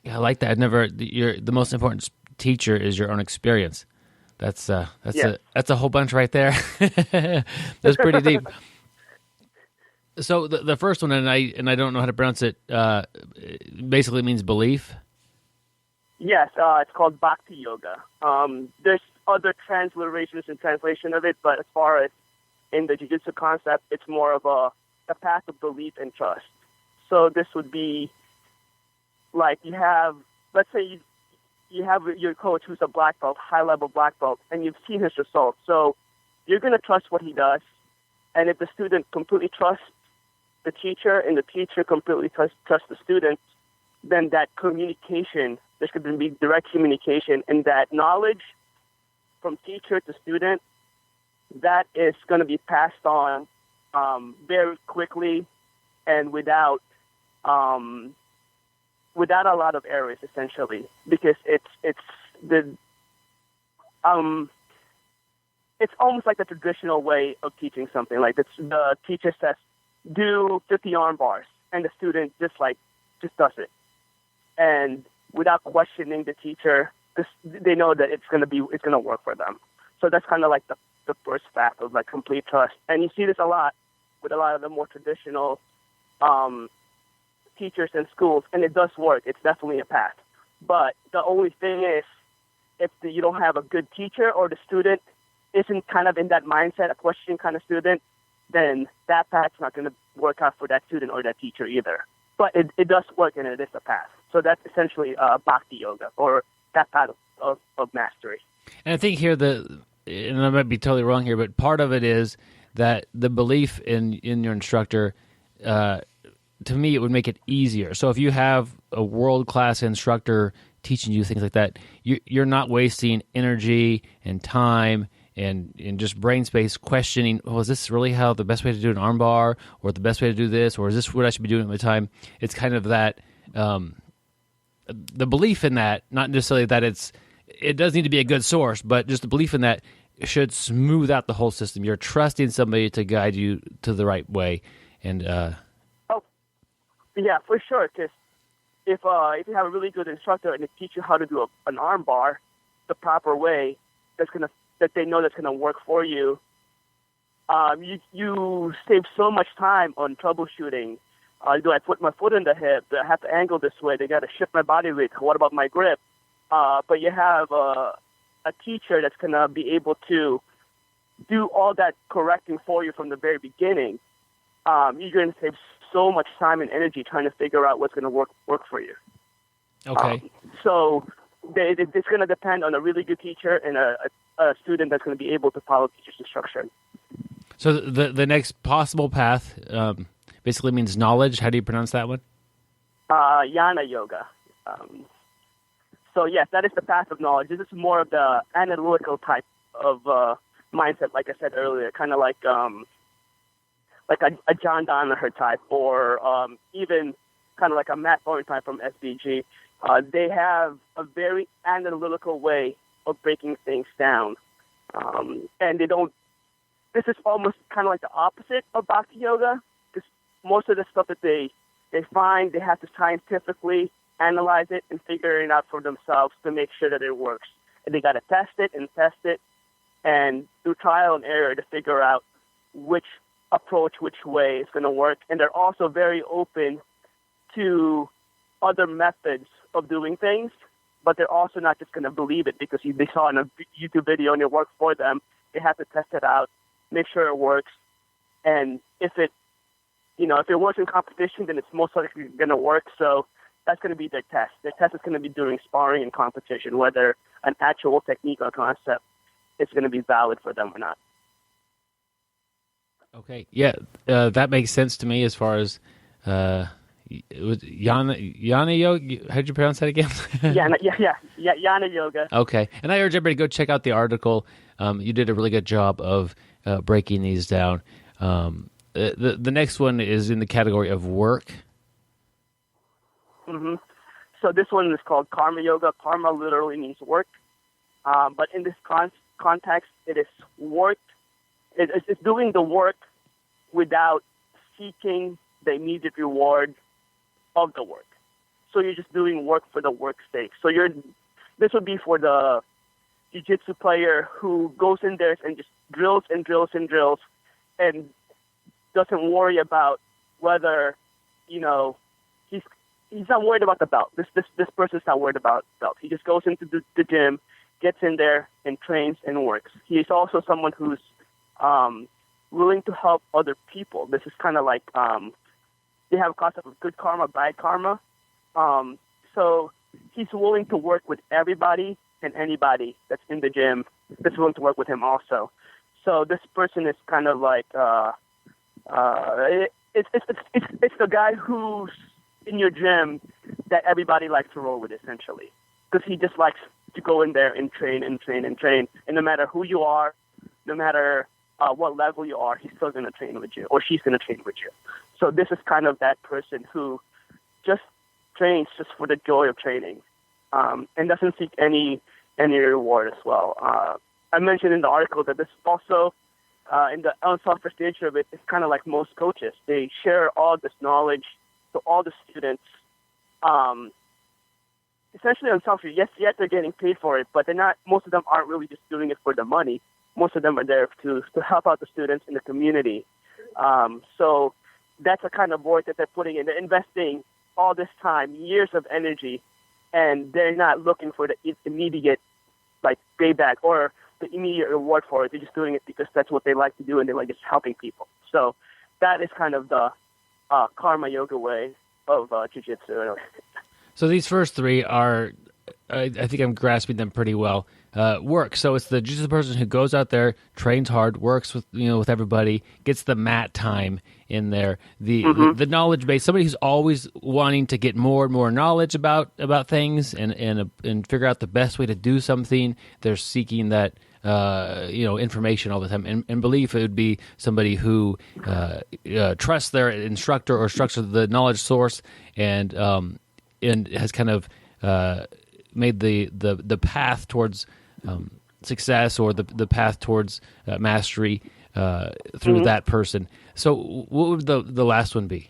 Yeah, I like that. The most important teacher is your own experience. That's a whole bunch right there. That's pretty deep. So the first one, and I don't know how to pronounce it, basically means belief. Yes, it's called Bhakti Yoga. There's other transliterations and translation of it, but as far as in the Jiu-Jitsu concept, it's more of a path of belief and trust. So this would be like let's say you have your coach who's a black belt, high-level black belt, and you've seen his results. So you're going to trust what he does. And if the student completely trusts the teacher and the teacher completely trusts the student, then that communication, there's going to be direct communication, and that knowledge from teacher to student, that is going to be passed on very quickly and without a lot of errors, essentially, because it's it's almost like the traditional way of teaching something. Like the teacher says, do 50 arm bars, and the student just does it. And without questioning the teacher, they know that it's going to work for them. So that's kind of like the first fact of like complete trust. And you see this a lot with a lot of the more traditional teachers in schools, and it does work. It's definitely a path. But the only thing is, if you don't have a good teacher or the student isn't kind of in that mindset, a questioning kind of student, then that path's not going to work out for that student or that teacher either. But it does work, and it is a path. So that's essentially Bhakti Yoga, or that path of mastery. And I think here, and I might be totally wrong here, but part of it is that the belief in your instructor, to me, it would make it easier. So if you have a world-class instructor teaching you things like that, you're not wasting energy and time and just brain space questioning, is this really how the best way to do an armbar, or the best way to do this, or is this what I should be doing at my time? It's kind of that, the belief in that, not necessarily that it does need to be a good source, but just the belief in that should smooth out the whole system. You're trusting somebody to guide you to the right way. And yeah, for sure, because if you have a really good instructor and they teach you how to do an arm bar the proper way, that they know that's gonna work for you, you save so much time on troubleshooting. Do I put my foot in the hip? Do I have to angle this way? They got to shift my body weight. What about my grip? But you have a teacher that's gonna be able to do all that correcting for you from the very beginning. You're gonna save so much time and energy trying to figure out what's gonna work for you. Okay. So it's gonna depend on a really good teacher and a student that's gonna be able to follow teacher's instruction. So the next possible path basically means knowledge. How do you pronounce that one? Jnana Yoga. So yes, that is the path of knowledge. This is more of the analytical type of mindset, like I said earlier, kind of like a John Danaher type, or even kind of like a Matt Thornton type from SBG. They have a very analytical way of breaking things down, and they don't. This is almost kind of like the opposite of Bhakti Yoga, because most of the stuff that they find, they have to scientifically analyze it and figure it out for themselves to make sure that it works. And they got to test it and do trial and error to figure out which approach, which way is going to work. And they're also very open to other methods of doing things, but they're also not just going to believe it because they saw in a YouTube video and it worked for them. They have to test it out, make sure it works. And if it works in competition, then it's most likely going to work. So that's going to be their test. Their test is going to be during sparring and competition, whether an actual technique or concept is going to be valid for them or not. Okay, yeah, that makes sense to me as far as it was Jnana Yoga. How'd you pronounce that again? Jnana Yoga. Okay, and I urge everybody to go check out the article. You did a really good job of breaking these down. The next one is in the category of work. Mm-hmm. So this one is called Karma Yoga. Karma literally means work, but in this context, it is work. It's doing the work without seeking the immediate reward of the work. So you're just doing work for the work's sake. So this would be for the jiu-jitsu player who goes in there and just drills and drills and drills and doesn't worry about whether, he's not worried about the belt. This person's not worried about the belt. He just goes into the gym, gets in there, and trains and works. He's also someone who's willing to help other people. This is kind of like they have a concept of good karma, bad karma. So he's willing to work with everybody and anybody that's in the gym that's willing to work with him also. So this person is kind of like it's the guy who's in your gym that everybody likes to roll with, essentially, because he just likes to go in there and train and train and train. And no matter who you are, no matter what level you are, he's still going to train with you, or she's going to train with you. So this is kind of that person who just trains just for the joy of training, and doesn't seek any reward as well. I mentioned in the article that this also, in the unselfish nature of it, it's kind of like most coaches. They share all this knowledge to all the students, essentially unselfish. Yes, they're getting paid for it, but they're not. Most of them aren't really just doing it for the money. Most of them are there to help out the students in the community. So that's a kind of work that they're putting in. They're investing all this time, years of energy, and they're not looking for the immediate payback or the immediate reward for it. They're just doing it because that's what they like to do, and they like just helping people. So that is kind of the karma yoga way of jiu-jitsu. So these first three are, I think I'm grasping them pretty well. Work. So it's the jiu-jitsu person who goes out there, trains hard, works with with everybody, gets the mat time in there. The knowledge base. Somebody who's always wanting to get more and more knowledge about things and figure out the best way to do something. They're seeking that information all the time. And belief, it would be somebody who trusts their instructor or structure the knowledge source and has kind of made the path towards success or the path towards mastery through that person. So what would the last one be?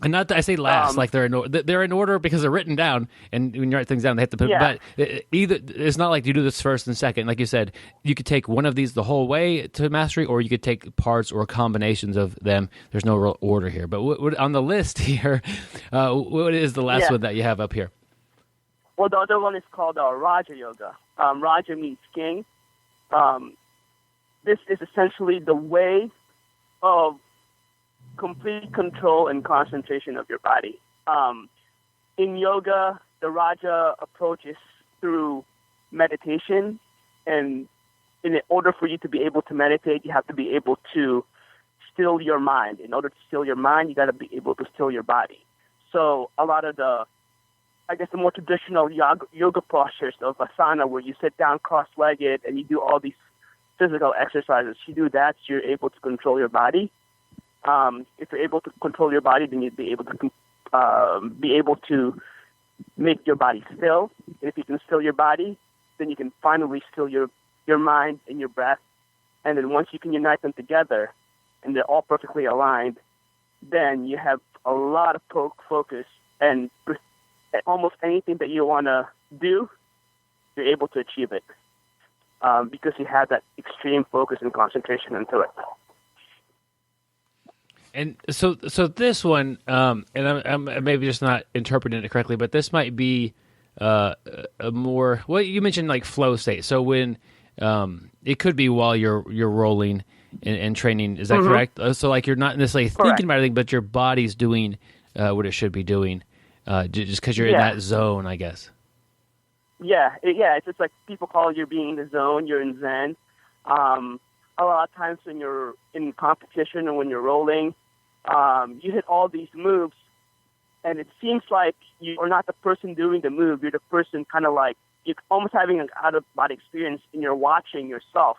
And not that I say last, like they're in order because they're written down, and when you write things down, they have to put. Yeah. But either it's not like you do this first and second. Like you said, you could take one of these the whole way to mastery, or you could take parts or combinations of them. There's no real order here. But what on the list here, what is the last one that you have up here? Well, the other one is called Raja Yoga. Raja means king. This is essentially the way of complete control and concentration of your body. In yoga, the Raja approach is through meditation, and in order for you to be able to meditate, you have to be able to still your mind. In order to still your mind, you got to be able to still your body. So a lot of the more traditional yoga postures of asana, where you sit down cross-legged and you do all these physical exercises, you do that, so you're able to control your body. If you're able to control your body, then you'd be able to make your body still. And if you can still your body, then you can finally still your mind and your breath. And then once you can unite them together, and they're all perfectly aligned, then you have a lot of focus, and almost anything that you want to do, you're able to achieve it because you have that extreme focus and concentration into it. And so this one, and I'm maybe just not interpreting it correctly, but this might be a more, well, you mentioned like flow state. So when it could be while you're rolling and training, is that correct? So like you're not necessarily thinking about anything, but your body's doing what it should be doing, just because you're in that zone, I guess. It's just like people call you being in the zone. You're in Zen. A lot of times when you're in competition or when you're rolling, you hit all these moves, and it seems like you are not the person doing the move. You're the person kind of like, you're almost having an out-of-body experience, and you're watching yourself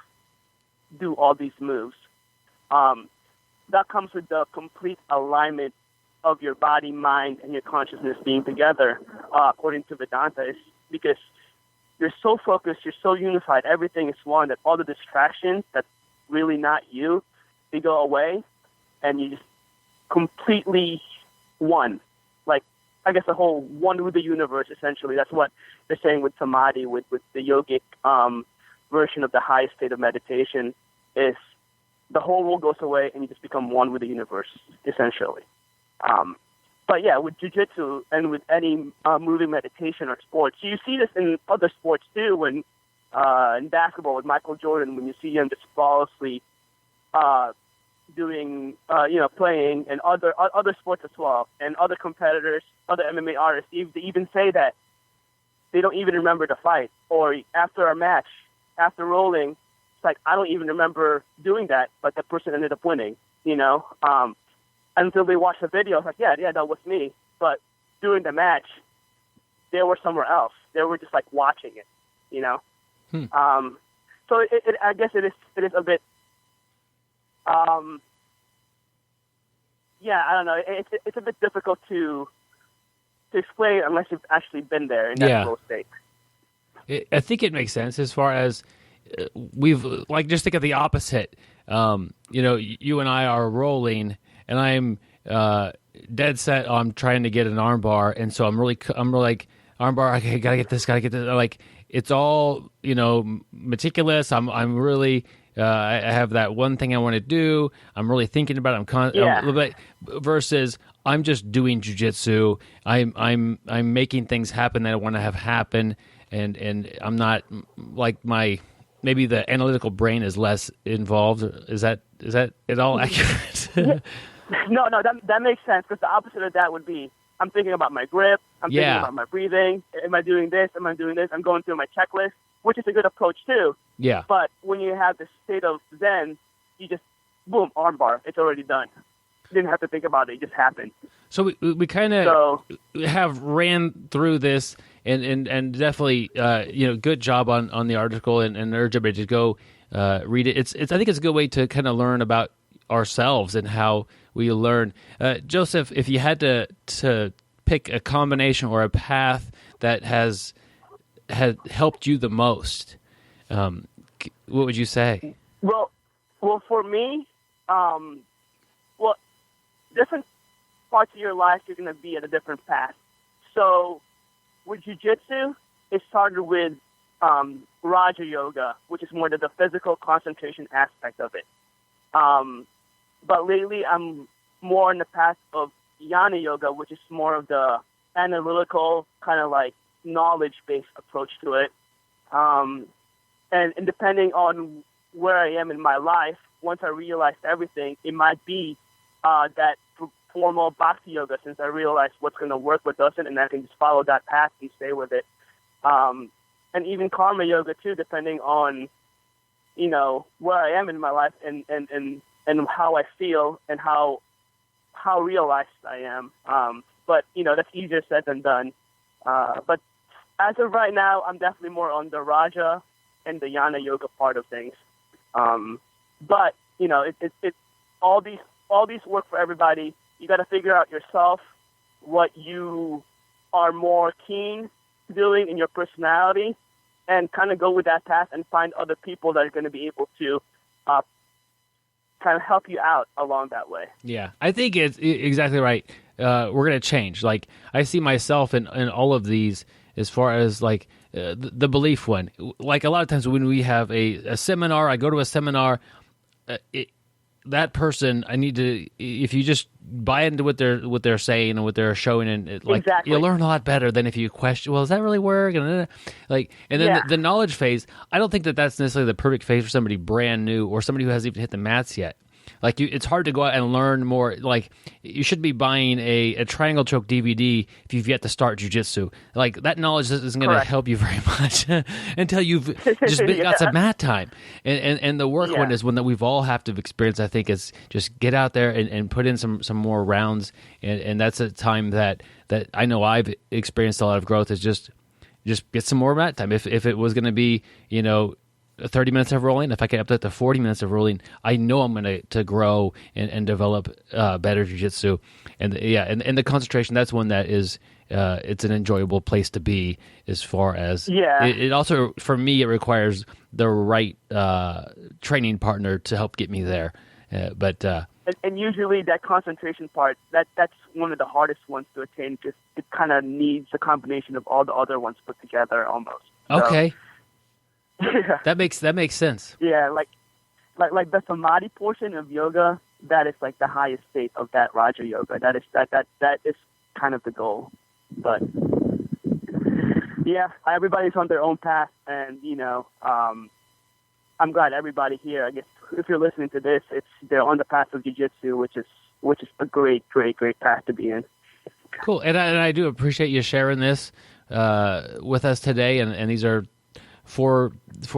do all these moves. That comes with the complete alignment of your body, mind, and your consciousness being together, according to Vedanta, is because you're so focused, you're so unified, everything is one, that all the distractions that's really not you, they go away, and you just completely one. Like, I guess a whole one with the universe, essentially. That's what they're saying with samadhi, with the yogic version of the highest state of meditation, is the whole world goes away and you just become one with the universe, essentially. But yeah, with jiu-jitsu and with any moving meditation or sports, you see this in other sports too. When in basketball with Michael Jordan, when you see him just flawlessly doing, playing, and other sports as well, and other competitors, other MMA artists, they even say that they don't even remember the fight, or after a match, after rolling, it's like, I don't even remember doing that, but that person ended up winning, until they watch the video. It's like, yeah, that was me. But during the match, they were somewhere else. They were just like watching it, So I guess it is a bit, I don't know. It's a bit difficult to explain unless you've actually been there in that flow state. I think it makes sense as far as we've like just think of the opposite. You and I are rolling, and I'm dead set on trying to get an armbar, and so I'm really like armbar. Okay, gotta get this. Like it's all meticulous. I'm really. I have that one thing I want to do. I'm really thinking about it. Versus I'm just doing jiu-jitsu. I'm making things happen that I want to have happen, and I'm not like maybe the analytical brain is less involved. Is that at all accurate? No, that makes sense, because the opposite of that would be I'm thinking about my grip. I'm thinking about my breathing. Am I doing this? Am I doing this? I'm going through my checklist, which is a good approach too. Yeah. But when you have the state of Zen, you just, boom, armbar. It's already done. You didn't have to think about it. It just happened. So we kind of have ran through this and definitely, good job on the article and urge everybody to go read it. I think it's a good way to kind of learn about ourselves and how we learn. Joseph, if you had to pick a combination or a path that had helped you the most, what would you say? Well, for me, different parts of your life, you're going to be at a different path. So with jiu-jitsu, it started with Raja Yoga, which is more the physical concentration aspect of it. But lately, I'm more in the path of Jnana Yoga, which is more of the analytical, kind of like knowledge-based approach to it. And depending on where I am in my life, once I realize everything, it might be that formal Bhakti Yoga, since I realize what's going to work with us, and I can just follow that path and stay with it. And even Karma Yoga, too, depending on, where I am in my life and how I feel and how realized I am. But, that's easier said than done. But as of right now, I'm definitely more on the Raja and the Jnana Yoga part of things. But, it's all these work for everybody. You got to figure out yourself what you are more keen doing in your personality and kind of go with that path and find other people that are going to be able to kind of help you out along that way. Yeah, I think it's exactly right. We're going to change. Like, I see myself in all of these as far as like the belief one. Like a lot of times when we have a seminar, I go to a seminar, that person, I need to, if you just buy into what they're saying and what they're showing, and exactly. You learn a lot better than if you question, well, does that really work? And then the knowledge phase, I don't think that's necessarily the perfect phase for somebody brand new or somebody who hasn't even hit the mats yet. Like it's hard to go out and learn more. Like you should be buying a triangle choke DVD if you've yet to start jiu-jitsu. Like that knowledge isn't going to help you very much until you've just got some mat time. And the work one is one that we've all have to experience. I think is just get out there and put in some more rounds. And that's a time that I know I've experienced a lot of growth is just get some more mat time. If it was going to be, 30 minutes of rolling, if I get up to 40 minutes of rolling, I know I'm going to grow and develop better jiu-jitsu. And the concentration, that's one that is it's an enjoyable place to be as far as it also, for me, it requires the right training partner to help get me there. And usually that concentration part, that's one of the hardest ones to attain because it kind of needs a combination of all the other ones put together almost. Okay. So, that makes sense. Yeah, like the samadhi portion of yoga, that is like the highest state of that Raja Yoga. That is kind of the goal. But everybody's on their own path, and I'm glad everybody here. I guess if you're listening to this, they're on the path of jiu-jitsu, which is a great path to be in. Cool, and I do appreciate you sharing this with us today, and these are four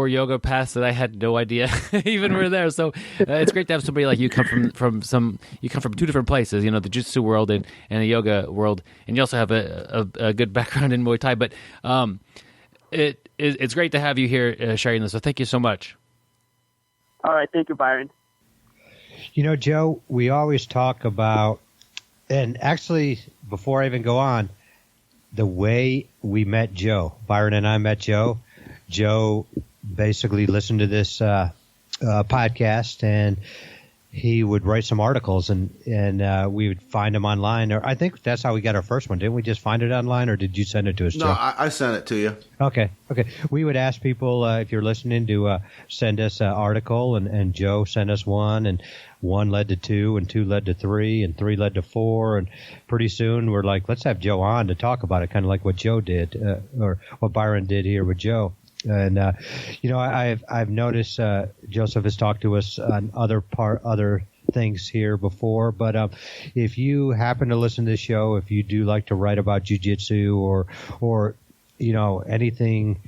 yoga paths that I had no idea even were there. So it's great to have somebody like you come from two different places, the jiu-jitsu world and the yoga world, and you also have a good background in Muay Thai. But it's great to have you here sharing this. So thank you so much. All right, thank you, Byron. Joe, we always talk about, and actually before I even go on, the way we met Joe, Byron and I met Joe. Joe basically listened to this podcast, and he would write some articles, and we would find them online. Or I think that's how we got our first one. Didn't we just find it online, or did you send it to us, Joe? No, I sent it to you. Okay. We would ask people, if you're listening, to send us an article, and Joe sent us one, and one led to two, and two led to three, and three led to four, and pretty soon we're like, let's have Joe on to talk about it, kind of like what Joe did, or what Byron did here with Joe. And I've noticed Joseph has talked to us on other things here before, but if you happen to listen to this show, if you do like to write about jiu-jitsu or anything,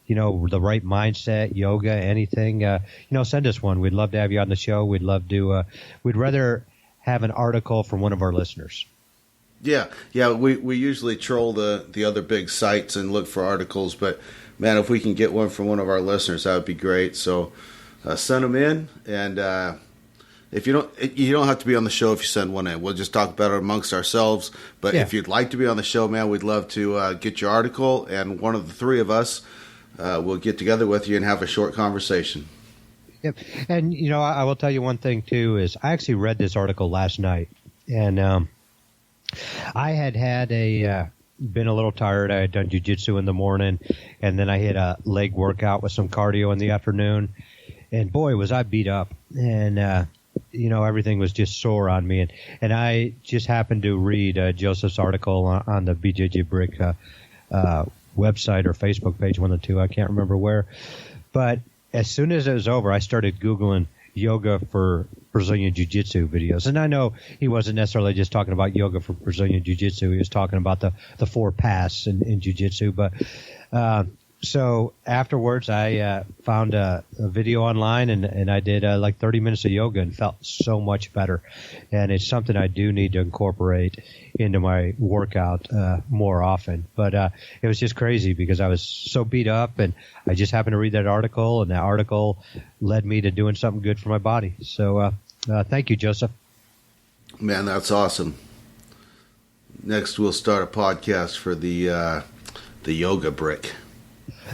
the right mindset, yoga, anything, send us one. We'd love to have you on the show. We'd love to. We'd rather have an article from one of our listeners. Yeah. We usually troll the other big sites and look for articles, but man, if we can get one from one of our listeners, that would be great. So send them in, and if you don't have to be on the show if you send one in. We'll just talk about it amongst ourselves. But if you'd like to be on the show, man, we'd love to get your article, and one of the three of us will get together with you and have a short conversation. Yep. And, I will tell you one thing, too, is I actually read this article last night, and I had been a little tired. I had done jiu-jitsu in the morning, and then I hit a leg workout with some cardio in the afternoon, and boy, was I beat up. And, everything was just sore on me. And I just happened to read Joseph's article on the BjjBrick website or Facebook page, one of the two, I can't remember where. But as soon as it was over, I started Googling yoga for Brazilian Jiu-Jitsu videos. And I know he wasn't necessarily just talking about yoga for Brazilian Jiu-Jitsu. He was talking about the four paths in Jiu-Jitsu. But so afterwards, I found a video online, and I did like 30 minutes of yoga and felt so much better. And it's something I do need to incorporate into my workout more often. But it was just crazy because I was so beat up, and I just happened to read that article, and that article led me to doing something good for my body. So thank you, Joseph. Man, that's awesome. Next, we'll start a podcast for the Yoga Brick.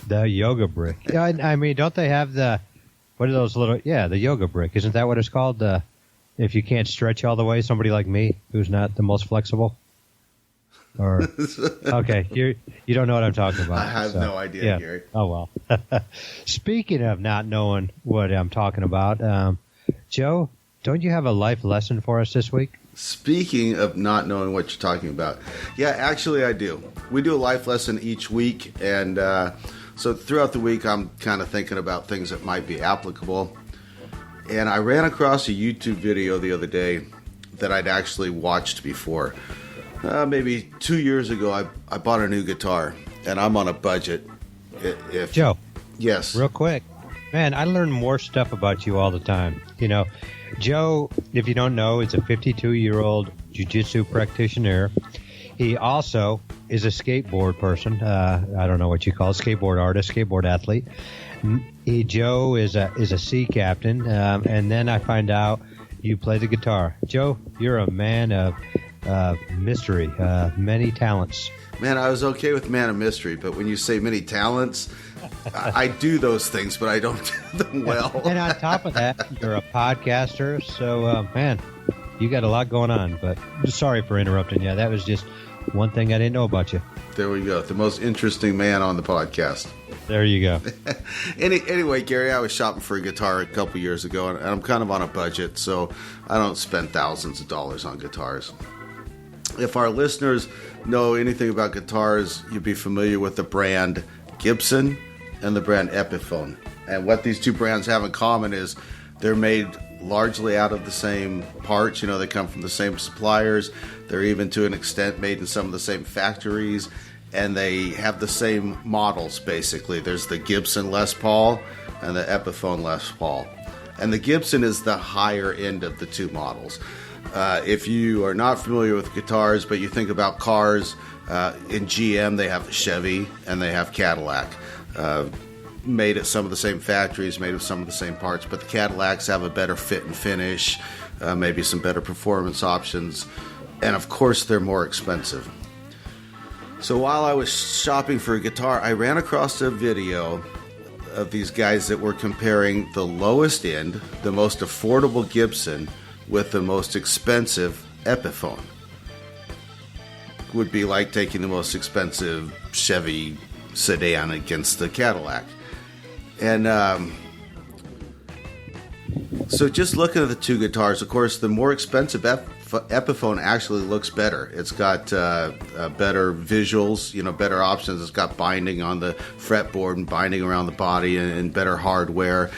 The Yoga Brick. Yeah, I mean, don't they have what are those little? Yeah, the Yoga Brick. Isn't that what it's called? If you can't stretch all the way, somebody like me who's not the most flexible. Or okay, you don't know what I'm talking about. I have no idea, Gary. Oh well. Speaking of not knowing what I'm talking about, Joe, don't you have a life lesson for us this week? Speaking of not knowing what you're talking about, yeah, actually I do. We do a life lesson each week, and so throughout the week I'm kind of thinking about things that might be applicable. And I ran across a YouTube video the other day that I'd actually watched before. Maybe 2 years ago, I bought a new guitar, and I'm on a budget. Joe. Yes. Real quick. Man, I learn more stuff about you all the time. Joe, if you don't know, is a 52-year-old jiu-jitsu practitioner. He also is a skateboard person. I don't know what you call it, skateboard artist, skateboard athlete. Joe is a sea captain, and then I find out you play the guitar. Joe, you're a man of mystery, many talents. Man, I was okay with man of mystery, but when you say many talents, I do those things, but I don't do them well. And on top of that, you're a podcaster, so, man, you got a lot going on. But sorry for interrupting you. That was just one thing I didn't know about you. There we go. The most interesting man on the podcast. There you go. Anyway, Gary, I was shopping for a guitar a couple years ago, and I'm kind of on a budget, so I don't spend thousands of dollars on guitars. If our listeners know anything about guitars, you'd be familiar with the brand Gibson and the brand Epiphone. And what these two brands have in common is they're made largely out of the same parts. They come from the same suppliers. They're even to an extent made in some of the same factories. And they have the same models, basically. There's the Gibson Les Paul and the Epiphone Les Paul. And the Gibson is the higher end of the two models. If you are not familiar with guitars, but you think about cars, in GM they have Chevy and they have Cadillac. Made at some of the same factories, made of some of the same parts, but the Cadillacs have a better fit and finish, maybe some better performance options, and of course they're more expensive. So while I was shopping for a guitar, I ran across a video of these guys that were comparing the lowest end, the most affordable Gibson, with the most expensive Epiphone. Would be like taking the most expensive Chevy sedan against the Cadillac. And so just looking at the two guitars, of course, the more expensive Epiphone actually looks better. It's got better visuals, better options. It's got binding on the fretboard and binding around the body and better hardware.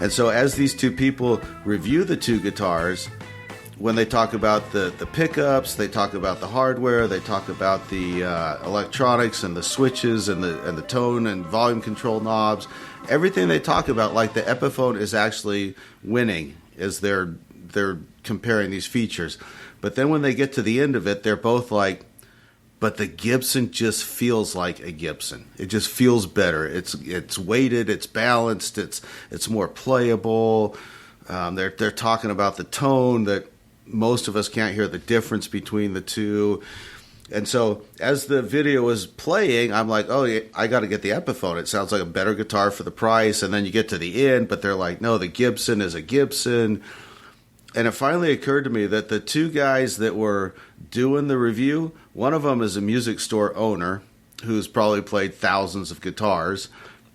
And so as these two people review the two guitars, when they talk about the pickups, they talk about the hardware, they talk about the electronics and the switches and the tone and volume control knobs, everything they talk about, like the Epiphone is actually winning as they're comparing these features. But then when they get to the end of it, they're both like, but the Gibson just feels like a Gibson. It just feels better. It's weighted, it's balanced, it's more playable. They're talking about the tone that most of us can't hear the difference between the two. And so as the video was playing, I'm like, oh, yeah, I got to get the Epiphone. It sounds like a better guitar for the price. And then you get to the end, but they're like, no, the Gibson is a Gibson. And it finally occurred to me that the two guys that were doing the review, one of them is a music store owner who's probably played thousands of guitars,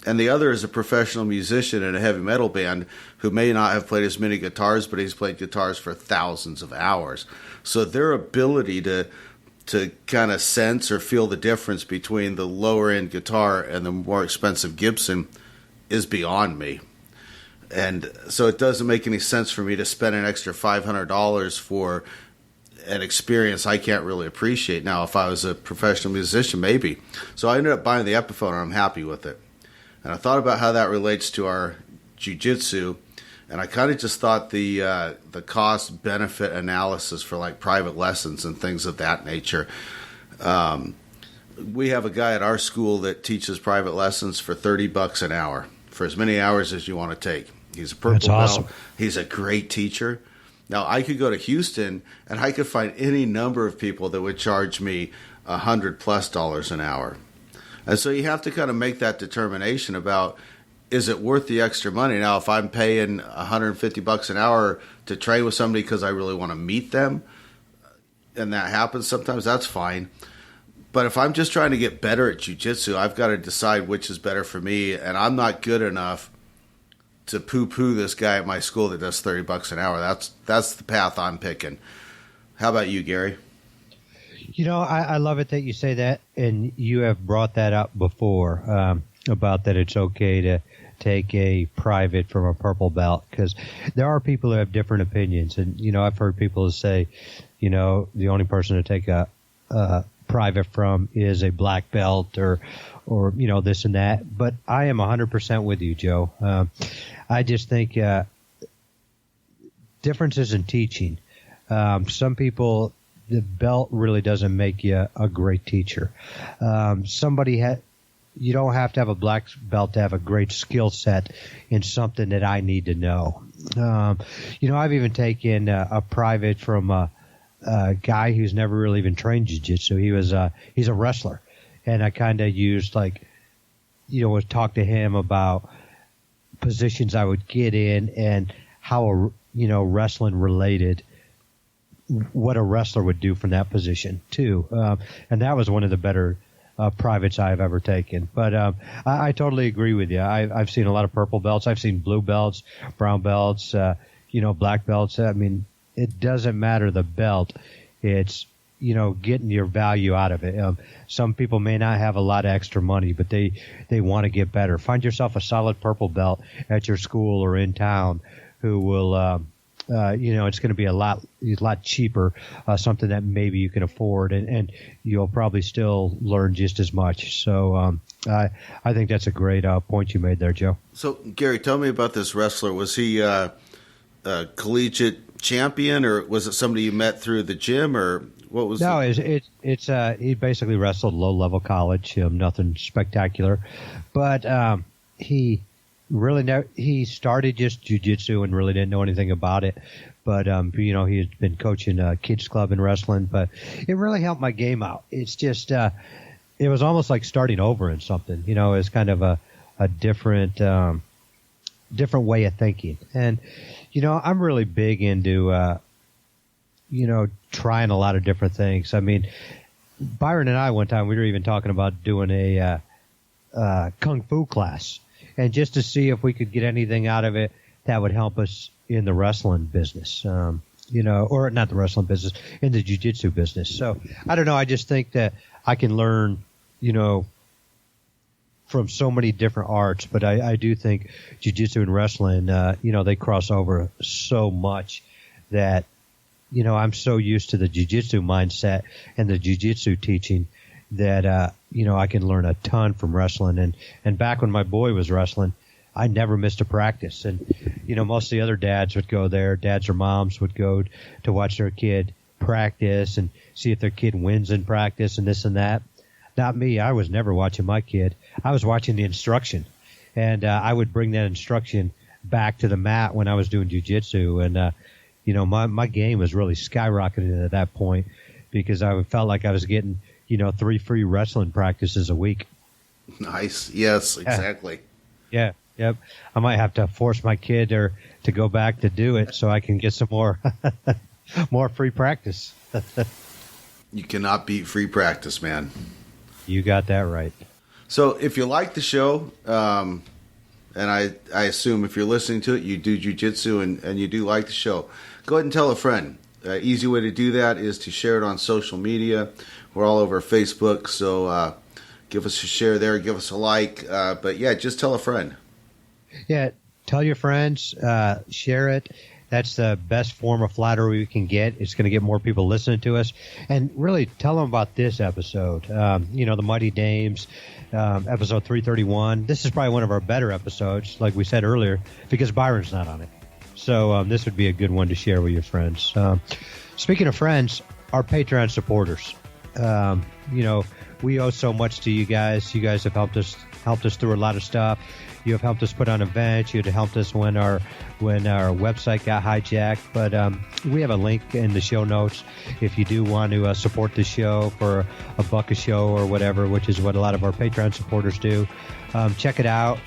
and the other is a professional musician in a heavy metal band who may not have played as many guitars, but he's played guitars for thousands of hours. So their ability to kind of sense or feel the difference between the lower end guitar and the more expensive Gibson is beyond me. And so it doesn't make any sense for me to spend an extra $500 for an experience I can't really appreciate. Now, if I was a professional musician, maybe. So I ended up buying the Epiphone, and I'm happy with it. And I thought about how that relates to our jiu-jitsu, and I kind of just thought the cost-benefit analysis for like private lessons and things of that nature. We have a guy at our school that teaches private lessons for $30 an hour, for as many hours as you want to take. He's a purple belt. Awesome. He's a great teacher. Now, I could go to Houston, and I could find any number of people that would charge me $100+ an hour. And so you have to kind of make that determination about, is it worth the extra money? Now, if I'm paying $150 an hour to train with somebody because I really want to meet them, and that happens sometimes, that's fine. But if I'm just trying to get better at jiu-jitsu, I've got to decide which is better for me, and I'm not good enough to poo-poo this guy at my school that does $30 an hour. That's the path I'm picking. How about you, Gary? I love it that you say that, and you have brought that up before about that it's okay to take a private from a purple belt, because there are people who have different opinions. And, I've heard people say, the only person to take a private from is a black belt or this and that. But I am 100% with you, Joe. I just think differences in teaching. Some people, the belt really doesn't make you a great teacher. You don't have to have a black belt to have a great skill set in something that I need to know. I've even taken a private from a guy who's never really even trained jiu-jitsu. He's a wrestler, and I kind of used would talk to him about positions I would get in and how wrestling related, what a wrestler would do from that position too. And that was one of the better privates I've ever taken. But I totally agree with you. I've seen a lot of purple belts. I've seen blue belts, brown belts, black belts. I mean, it doesn't matter the belt. It's, getting your value out of it. Some people may not have a lot of extra money, but they want to get better. Find yourself a solid purple belt at your school or in town who will, it's going to be a lot cheaper, something that maybe you can afford, and you'll probably still learn just as much. So I think that's a great point you made there, Joe. So, Gary, tell me about this wrestler. Was he a collegiate champion, or was it somebody you met through the gym, or what was? No, he basically wrestled low-level college, nothing spectacular, but he started just jiu-jitsu and really didn't know anything about it. But, he had been coaching a kids club in wrestling, but it really helped my game out. It's just, it was almost like starting over in something, it's kind of a different way of thinking. And, I'm really big into, trying a lot of different things. I mean, Byron and I, one time, we were even talking about doing a kung fu class, and just to see if we could get anything out of it that would help us in the wrestling business, or not the wrestling business, in the jiu-jitsu business. So I don't know. I just think that I can learn, from so many different arts, but I do think jiu-jitsu and wrestling, they cross over so much that, I'm so used to the jiu-jitsu mindset and the jiu-jitsu teaching that, I can learn a ton from wrestling. And back when my boy was wrestling, I never missed a practice. And, most of the other dads would go there. Dads or moms would go to watch their kid practice and see if their kid wins in practice and this and that. Not me. I was never watching my kid. I was watching the instruction. And I would bring that instruction back to the mat when I was doing jiu-jitsu. And, my game was really skyrocketing at that point because I felt like I was getting, 3 free wrestling practices a week. Nice. Yes, exactly. Yeah. Yep. I might have to force my kid to go back to do it so I can get some more more free practice. You cannot beat free practice, man. You got that right. So if you like the show, and I assume if you're listening to it, you do jiu-jitsu and you do like the show, go ahead and tell a friend. Easy way to do that is to share it on social media. We're all over Facebook, so give us a share there, give us a like. But yeah, just tell a friend. Yeah, tell your friends, share it. That's the best form of flattery we can get. It's going to get more people listening to us. And really tell them about this episode. The Mighty Dames, episode 331. This is probably one of our better episodes, like we said earlier, because Byron's not on it. So this would be a good one to share with your friends. Speaking of friends, our Patreon supporters. We owe so much to you guys. You guys have helped us through a lot of stuff. You have helped us put on events. You have helped us when our website got hijacked. But we have a link in the show notes if you do want to support the show for $1 a show or whatever, which is what a lot of our Patreon supporters do. Check it out.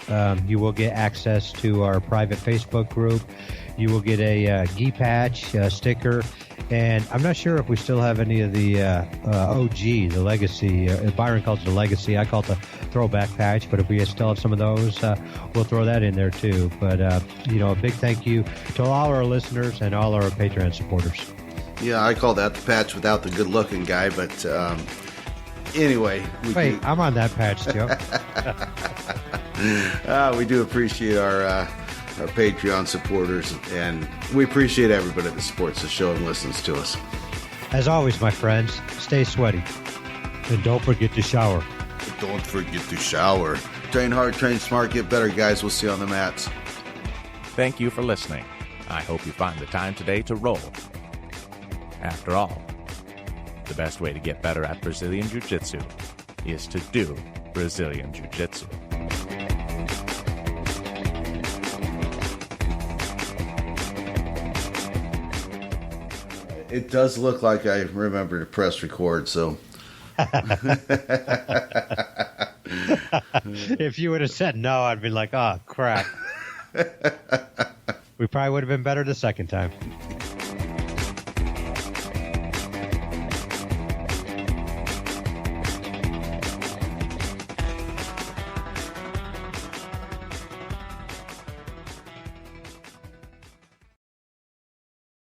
You will get access to our private Facebook group. You will get a gi patch, sticker, and I'm not sure if we still have any of the OG, the legacy. Byron calls it the legacy. I call it the throwback patch. But if we still have some of those, we'll throw that in there too. But a big thank you to all our listeners and all our Patreon supporters. Yeah, I call that the patch without the good-looking guy. But anyway, I'm on that patch, Joe. We do appreciate our Patreon supporters, and we appreciate everybody that supports the show and listens to us. As always, my friends, stay sweaty. And don't forget to shower. Don't forget to shower. Train hard, train smart, get better, guys. We'll see you on the mats. Thank you for listening. I hope you find the time today to roll. After all, the best way to get better at Brazilian Jiu-Jitsu is to do Brazilian Jiu-Jitsu. It does look like I remember to press record, so. If you would have said no, I'd be like, oh, crap. We probably would have been better the second time.